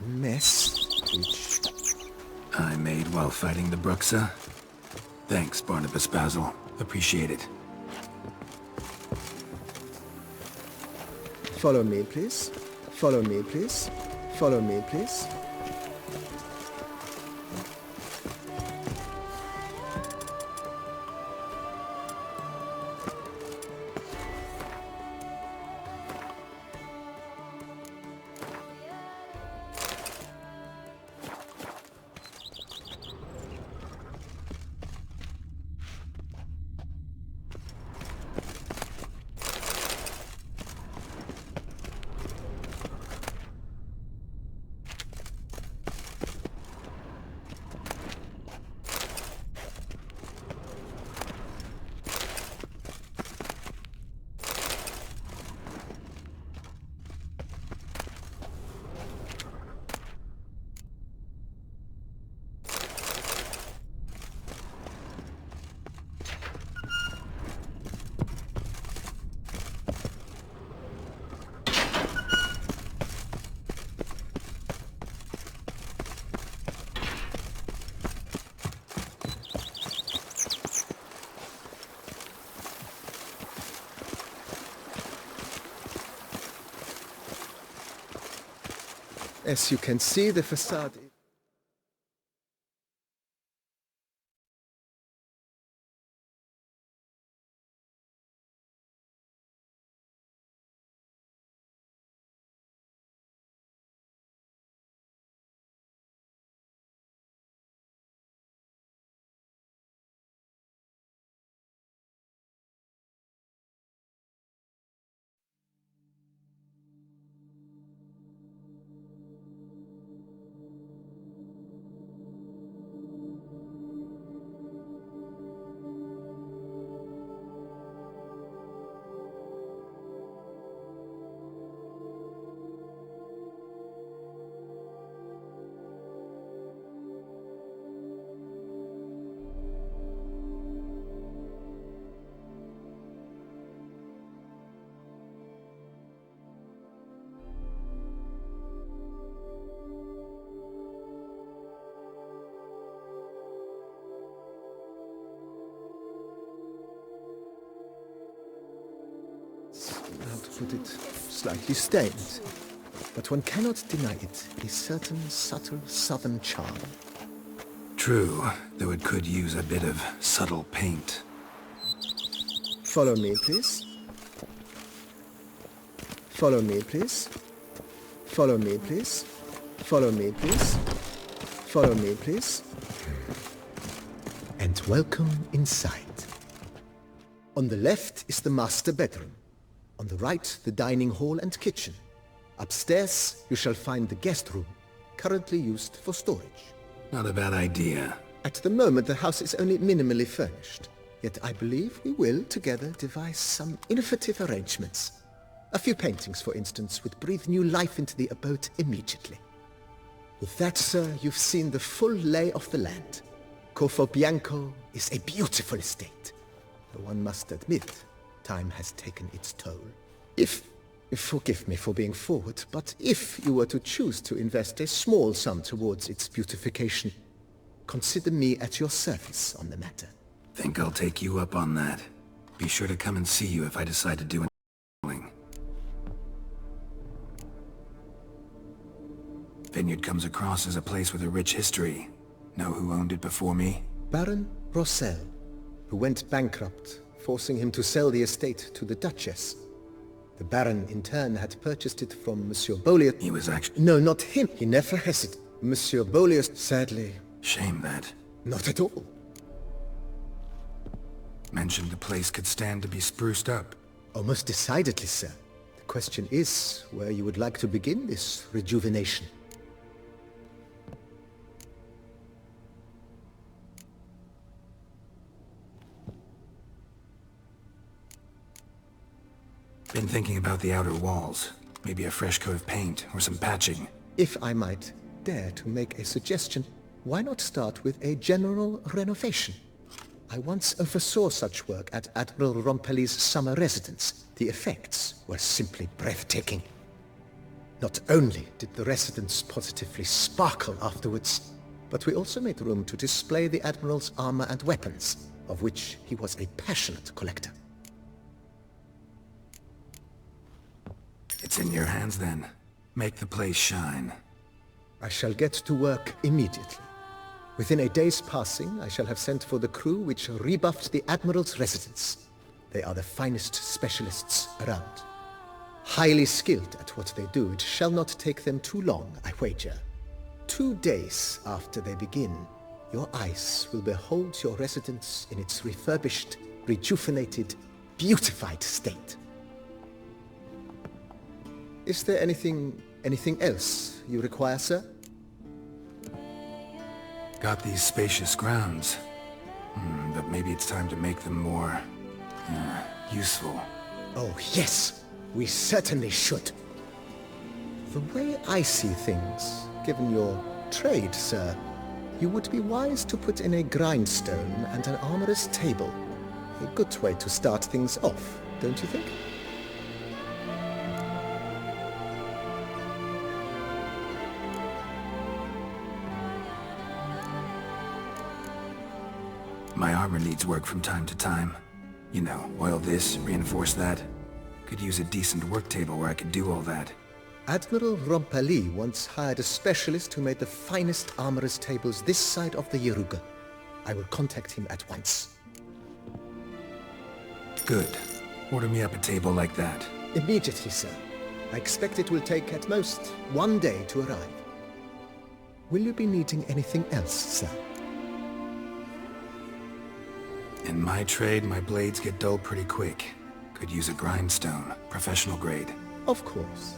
mess which I made while fighting the Bruxa. Thanks, Barnabas Basil. Appreciate it. Follow me, please. Follow me, please. Follow me, please. As you can see, the facade... how to put it, slightly stained. But one cannot deny it, a certain subtle southern charm. True, though it could use a bit of subtle paint. Follow me, please. Follow me, please. Follow me, please. Follow me, please. Follow me, please. And welcome inside. On the left is the master bedroom. On the right, the dining hall and kitchen. Upstairs, you shall find the guest room, currently used for storage. Not a bad idea. At the moment, the house is only minimally furnished. Yet I believe we will, together, devise some innovative arrangements. A few paintings, for instance, would breathe new life into the abode immediately. With that, sir, you've seen the full lay of the land. Corvo Bianco is a beautiful estate. Though one must admit, time has taken its toll. Forgive me for being forward, but if you were to choose to invest a small sum towards its beautification, consider me at your service on the matter. Think I'll take you up on that. Be sure to come and see you if I decide to do anything. Vineyard comes across as a place with a rich history. Know who owned it before me? Baron Rossel, who went bankrupt, forcing him to sell the estate to the Duchess. The Baron, in turn, had purchased it from Monsieur Beaulieu. He was actually... No, not him. He never hesitated. Monsieur Beaulieu, sadly... Shame that. Not at all. Mentioned the place could stand to be spruced up. Oh, most decidedly, sir. The question is where you would like to begin this rejuvenation. Been thinking about the outer walls. Maybe a fresh coat of paint or some patching. If I might dare to make a suggestion, why not start with a general renovation? I once oversaw such work at Admiral Rompelli's summer residence. The effects were simply breathtaking. Not only did the residence positively sparkle afterwards, but we also made room to display the Admiral's armor and weapons, of which he was a passionate collector. It's in your hands then. Make the place shine. I shall get to work immediately. Within a day's passing, I shall have sent for the crew which rebuffed the Admiral's residence. They are the finest specialists around. Highly skilled at what they do, it shall not take them too long, I wager. 2 days after they begin, your eyes will behold your residence in its refurbished, rejuvenated, beautified state. Is there anything else you require, sir? Got these spacious grounds. But maybe it's time to make them more... useful. Oh, yes! We certainly should. The way I see things, given your trade, sir, you would be wise to put in a grindstone and an armorer's table. A good way to start things off, don't you think? My armor needs work from time to time. You know, oil this, reinforce that. Could use a decent work table where I could do all that. Admiral Rompelli once hired a specialist who made the finest armorer's tables this side of the Yaruga. I will contact him at once. Good. Order me up a table like that. Immediately, sir. I expect it will take at most 1 day to arrive. Will you be needing anything else, sir? In my trade, my blades get dull pretty quick. Could use a grindstone, professional grade. Of course.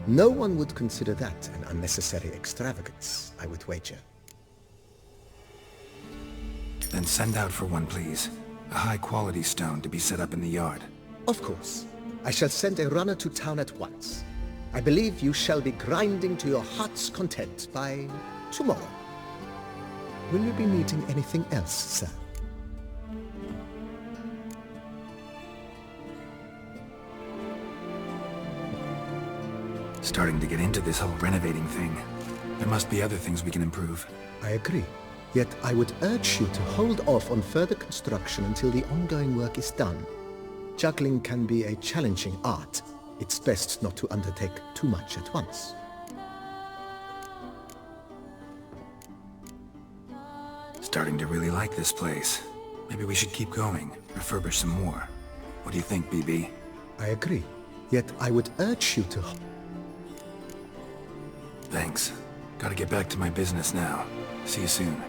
No one would consider that an unnecessary extravagance, I would wager. Then send out for one, please. A high-quality stone to be set up in the yard. Of course. I shall send a runner to town at once. I believe you shall be grinding to your heart's content by tomorrow. Will you be needing anything else, sir? Starting to get into this whole renovating thing. There must be other things we can improve. I agree. Yet I would urge you to hold off on further construction until the ongoing work is done. Juggling can be a challenging art. It's best not to undertake too much at once. Starting to really like this place. Maybe we should keep going, refurbish some more. What do you think, BB? I agree. Yet I would urge you to... Thanks. Gotta get back to my business now. See you soon.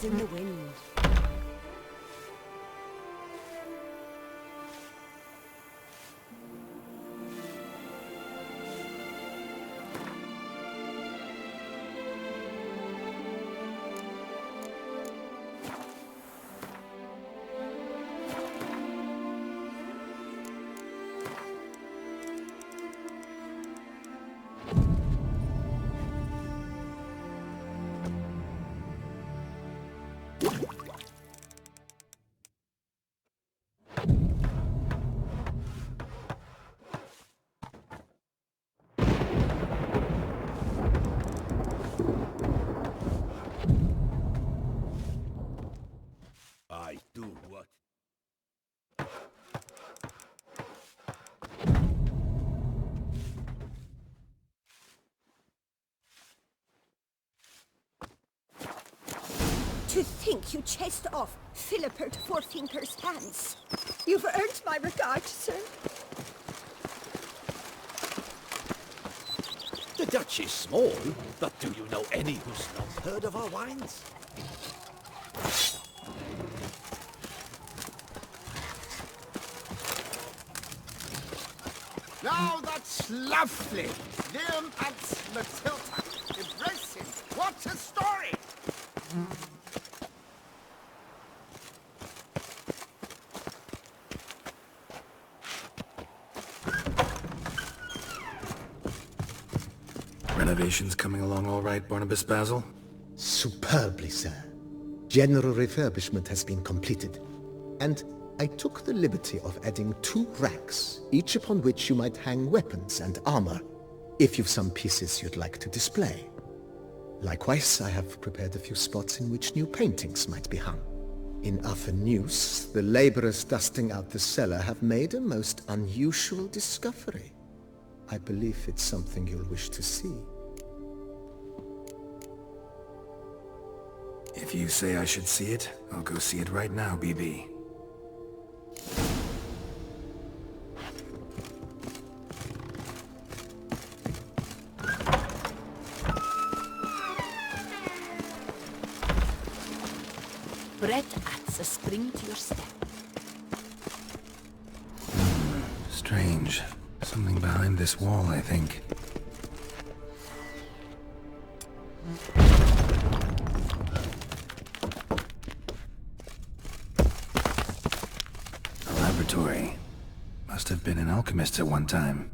blossoms in the wind. I do what? To think you chased off Philipert Fourfinger's hands. You've earned my regard, sir. The Dutch is small, but do you know any who's not heard of our wines? Now that's lovely. Liam and Matilda embracing. What a story! Renovations coming along all right, Barnabas Basil? Superbly, sir. General refurbishment has been completed. And I took the liberty of adding 2 racks, each upon which you might hang weapons and armor, if you've some pieces you'd like to display. Likewise, I have prepared a few spots in which new paintings might be hung. In other news, the laborers dusting out the cellar have made a most unusual discovery. I believe it's something you'll wish to see. If you say I should see it, I'll go see it right now, BB. Brett adds a spring to your step. Strange. Something behind this wall, I think. A laboratory. Must have been an alchemist at one time.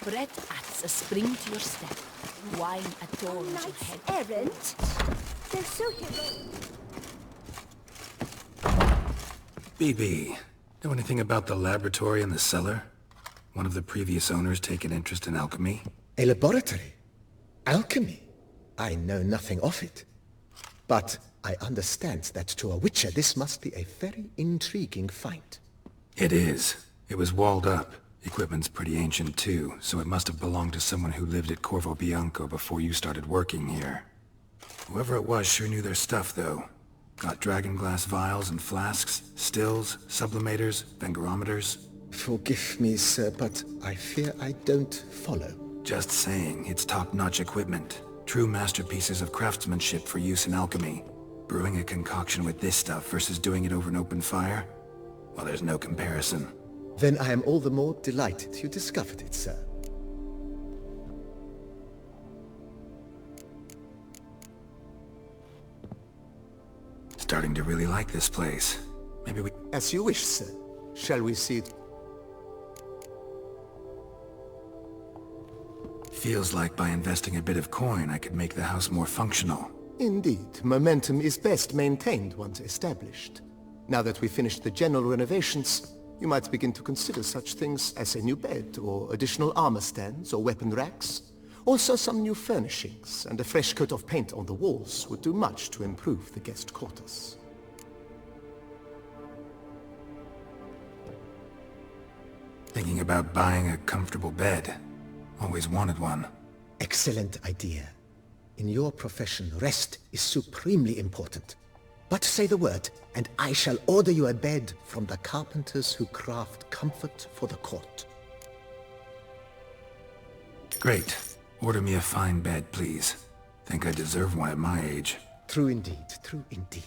Bread adds a spring to your step. Wine adorns your head. Errant. They're so heroic. BB, know anything about the laboratory in the cellar? One of the previous owners take an interest in alchemy? A laboratory? Alchemy? I know nothing of it. But I understand that to a witcher this must be a very intriguing find. It is. It was walled up. Equipment's pretty ancient too, so it must have belonged to someone who lived at Corvo Bianco before you started working here. Whoever it was sure knew their stuff, though. Got dragon glass vials and flasks, stills, sublimators, vangerometers. Forgive me, sir, but I fear I don't follow. Just saying, it's top-notch equipment. True masterpieces of craftsmanship for use in alchemy. Brewing a concoction with this stuff versus doing it over an open fire? Well, there's no comparison. Then I am all the more delighted you discovered it, sir. Starting to really like this place. Maybe we... As you wish, sir. Shall we see it? Feels like by investing a bit of coin, I could make the house more functional. Indeed. Momentum is best maintained once established. Now that we've finished the general renovations, you might begin to consider such things as a new bed, or additional armor stands, or weapon racks. Also some new furnishings, and a fresh coat of paint on the walls would do much to improve the guest quarters. Thinking about buying a comfortable bed. Always wanted one. Excellent idea. In your profession, rest is supremely important. But say the word, and I shall order you a bed from the carpenters who craft comfort for the court. Great. Order me a fine bed, please. Think I deserve one at my age. True indeed, true indeed.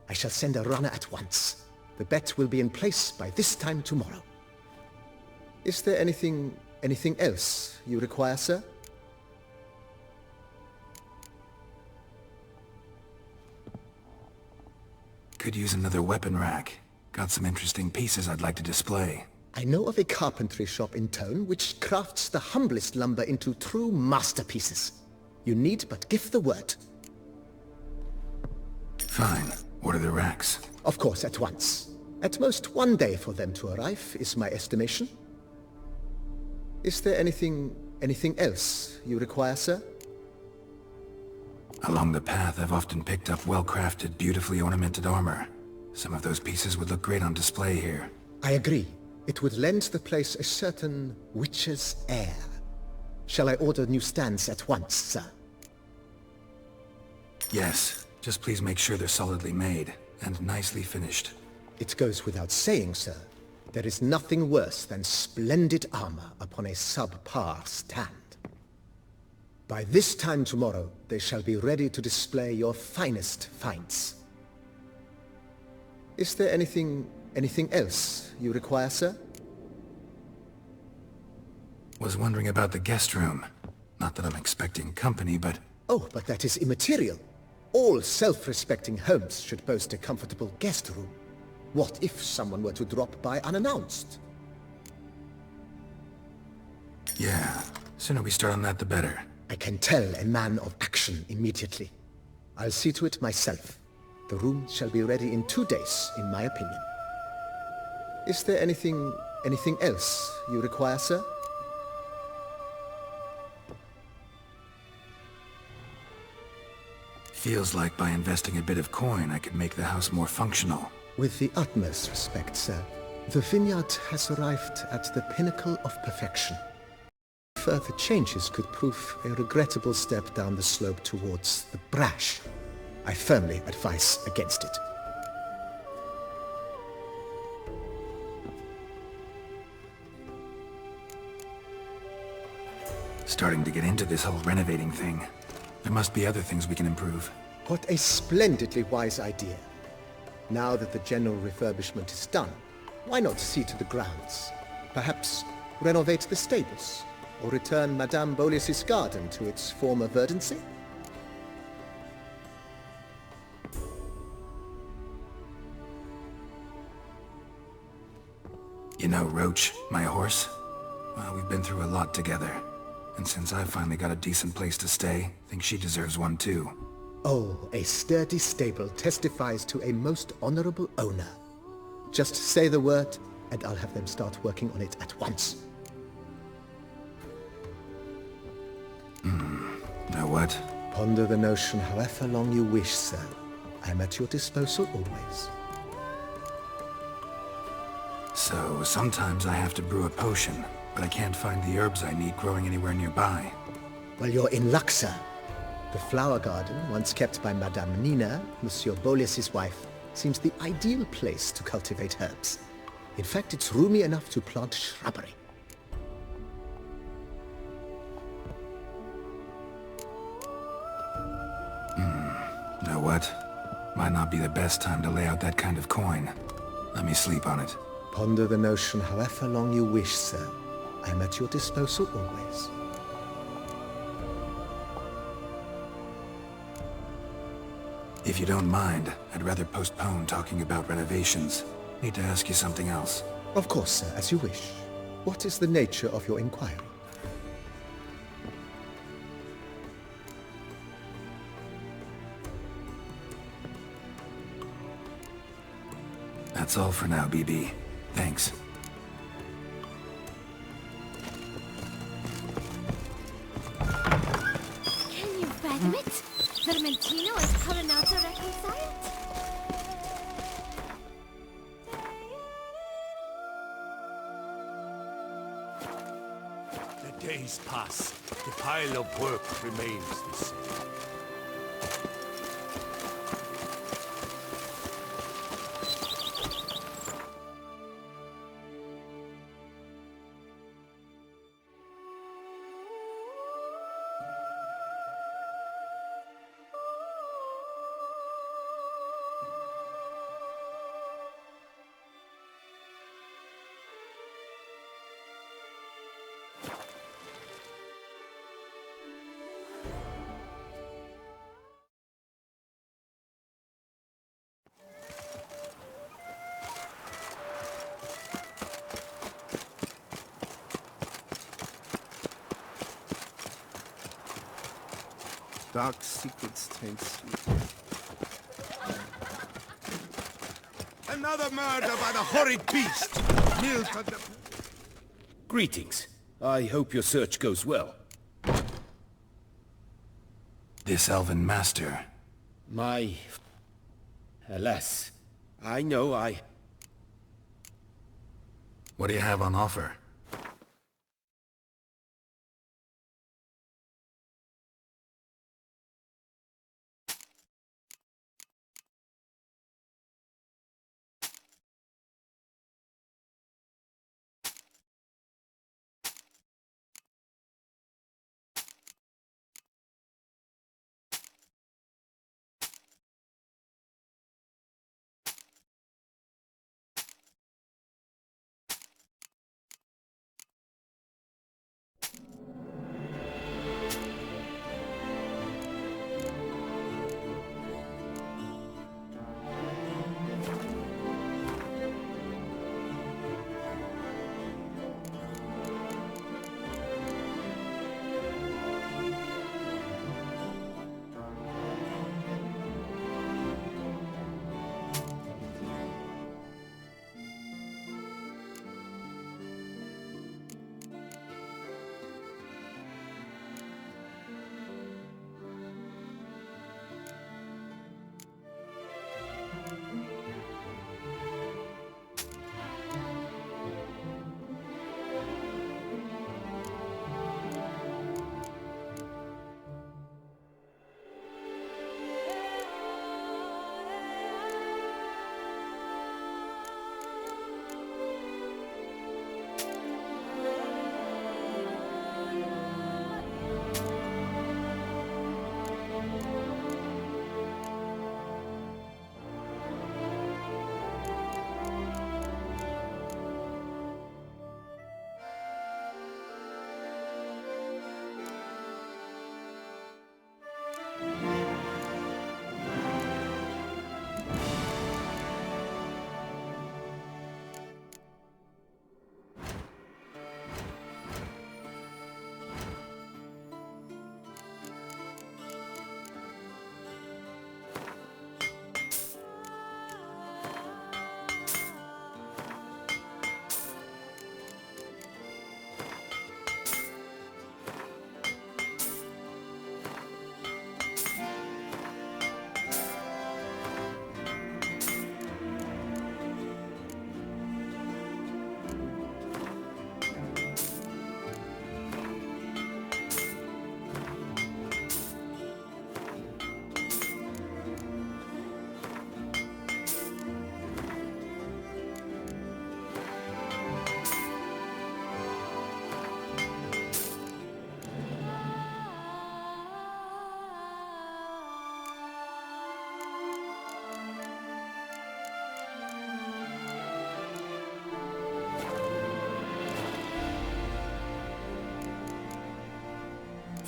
I shall send a runner at once. The bet will be in place by this time tomorrow. Is there anything else you require, sir? Could use another weapon rack. Got some interesting pieces I'd like to display. I know of a carpentry shop in town which crafts the humblest lumber into true masterpieces. You need but give the word. Fine. Order the racks. Of course, at once. At most 1 day for them to arrive, is my estimation. Is there anything else you require, sir? Along the path, I've often picked up well-crafted, beautifully ornamented armor. Some of those pieces would look great on display here. I agree. It would lend the place a certain witch's air. Shall I order new stands at once, sir? Yes. Just please make sure they're solidly made and nicely finished. It goes without saying, sir. There is nothing worse than splendid armor upon a subpar stand. By this time tomorrow, they shall be ready to display your finest finds. Is there anything else you require, sir? Was wondering about the guest room. Not that I'm expecting company, but... Oh, but that is immaterial. All self-respecting homes should boast a comfortable guest room. What if someone were to drop by unannounced? Yeah, sooner we start on that the better. I can tell a man of action immediately. I'll see to it myself. The room shall be ready in 2 days, in my opinion. Is there anything else you require, sir? Feels like by investing a bit of coin, I could make the house more functional. With the utmost respect, sir. The vineyard has arrived at the pinnacle of perfection. Further changes could prove a regrettable step down the slope towards the brash. I firmly advise against it. Starting to get into this whole renovating thing. There must be other things we can improve. What a splendidly wise idea. Now that the general refurbishment is done, why not see to the grounds? Perhaps renovate the stables, or return Madame Bolis's garden to its former verdancy? You know, Roach, my horse? Well, we've been through a lot together. And since I've finally got a decent place to stay, I think she deserves one too. Oh, a sturdy stable testifies to a most honorable owner. Just say the word, and I'll have them start working on it at once. Know what? Ponder the notion however long you wish, sir. I'm at your disposal always. So, sometimes I have to brew a potion, but I can't find the herbs I need growing anywhere nearby. Well, you're in luck, sir. The flower garden, once kept by Madame Nina, Monsieur Bolis's wife, seems the ideal place to cultivate herbs. In fact, it's roomy enough to plant shrubbery. Know what? Might not be the best time to lay out that kind of coin. Let me sleep on it. Ponder the notion however long you wish, sir. I'm at your disposal always. If you don't mind, I'd rather postpone talking about renovations. Need to ask you something else. Of course, sir, as you wish. What is the nature of your inquiry? That's all for now, BB. Thanks. Can you fathom it? Vermentino and Coronata reconciled? The days pass. The pile of work remains the same. Dark secrets taint sleep. Another murder by the horrid beast! Milk of the... Greetings. I hope your search goes well. This elven master. Alas. I know What do you have on offer?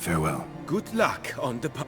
Farewell. Good luck on the path.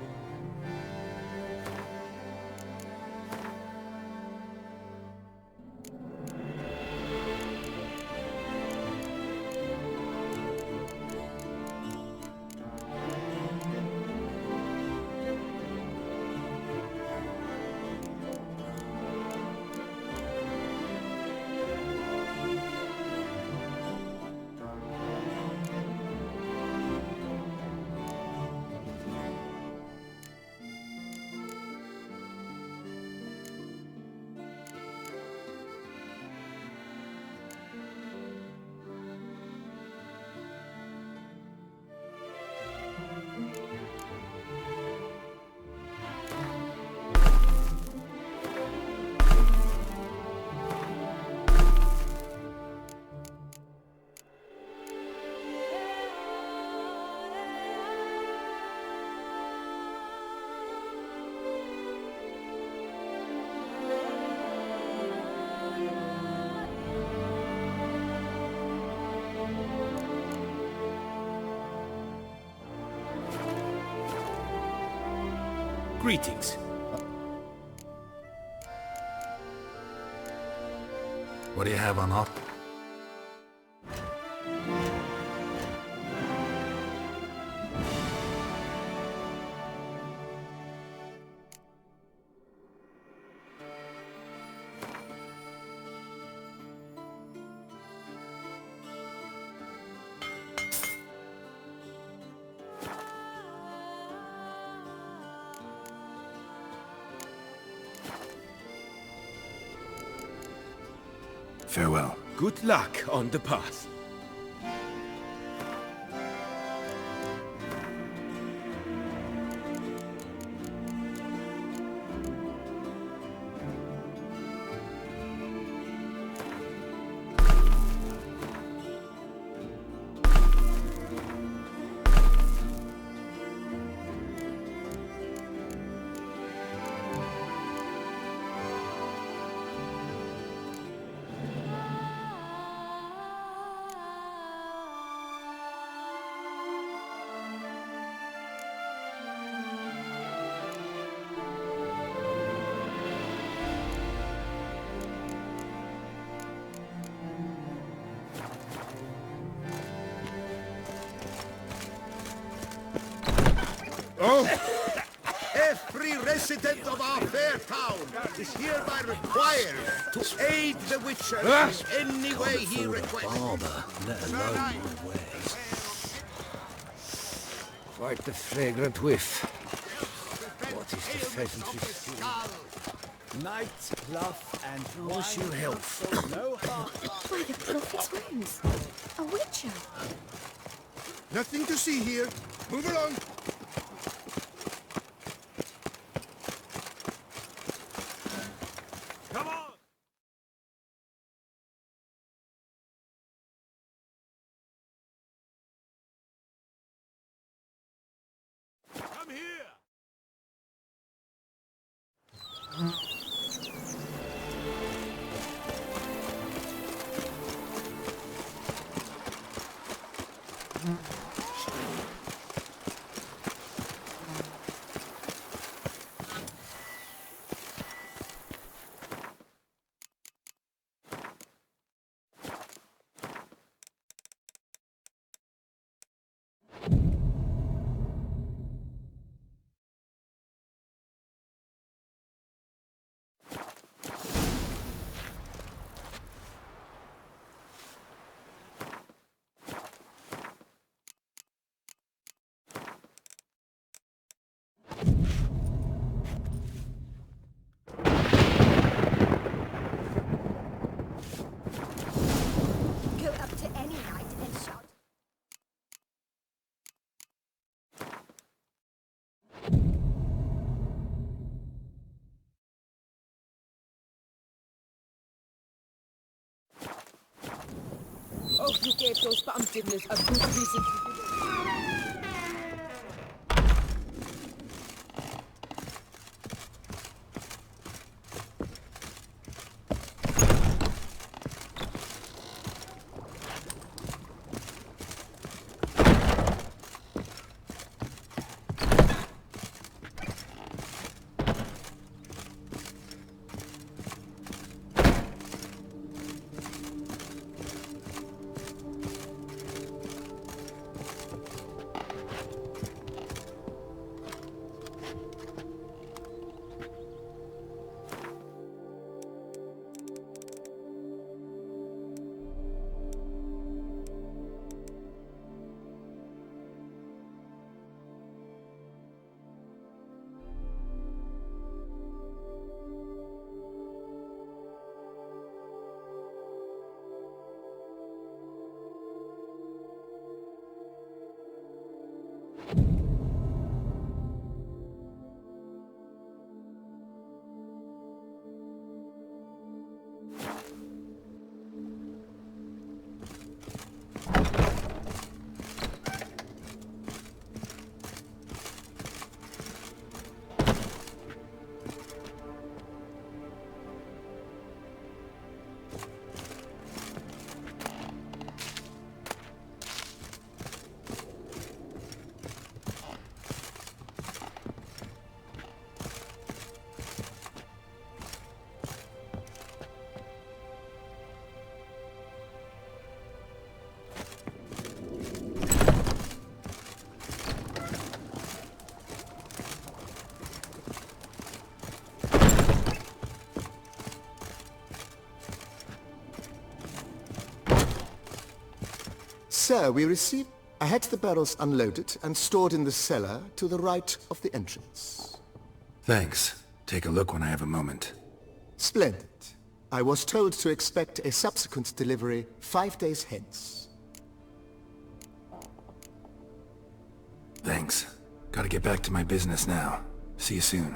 Greetings. What do you have on offer? Farewell. Good luck on the path. Oh! Every resident of our fair town is hereby required to aid the Witcher in any way he requests. Barber, let alone my wares. Quite the fragrant whiff. What is the pheasantry food? Knight, bluff, and wish you health. By the prophet's wounds. A Witcher. Nothing to see here. Move along. Come on! Come here! Go up to any knight and shout. Oh, you gave those bomb diggers a good reason to do Sir, we received... I had the barrels unloaded and stored in the cellar to the right of the entrance. Thanks. Take a look when I have a moment. Splendid. I was told to expect a subsequent delivery 5 days hence. Thanks. Gotta get back to my business now. See you soon.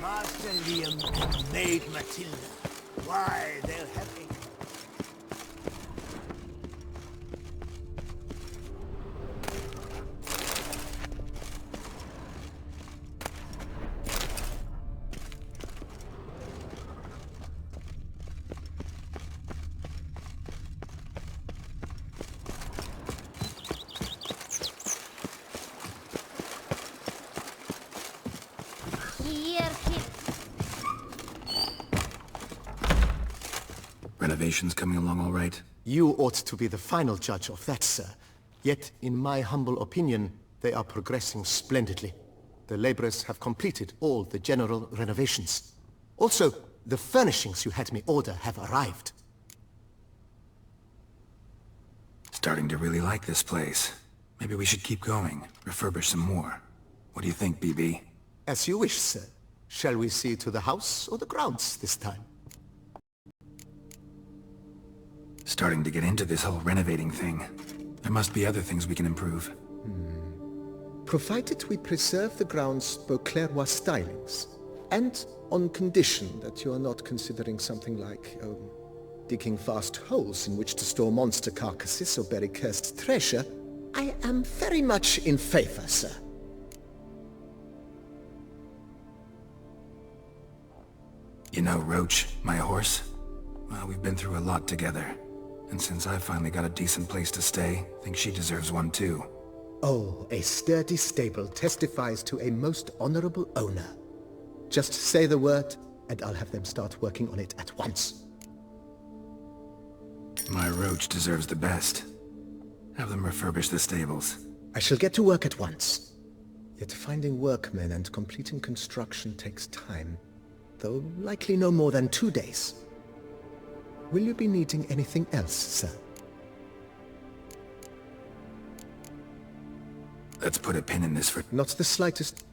Master Liam and Maid Matilda. Why, they'll have a... Renovations coming along all right? You ought to be the final judge of that, sir. Yet, in my humble opinion, they are progressing splendidly. The laborers have completed all the general renovations. Also, the furnishings you had me order have arrived. Starting to really like this place. Maybe we should keep going, refurbish some more. What do you think, BB? As you wish, sir. Shall we see to the house or the grounds this time? Starting to get into this whole renovating thing. There must be other things we can improve. Provided we preserve the ground's Beauclervois stylings, and on condition that you are not considering something like, digging vast holes in which to store monster carcasses or bury cursed treasure, I am very much in favor, sir. You know Roach, my horse? Well, we've been through a lot together. And since I finally got a decent place to stay, I think she deserves one too. Oh, a sturdy stable testifies to a most honorable owner. Just say the word, and I'll have them start working on it at once. My Roach deserves the best. Have them refurbish the stables. I shall get to work at once. Yet finding workmen and completing construction takes time, though likely no more than 2 days. Will you be needing anything else, sir? Let's put a pin in this for... Not the slightest...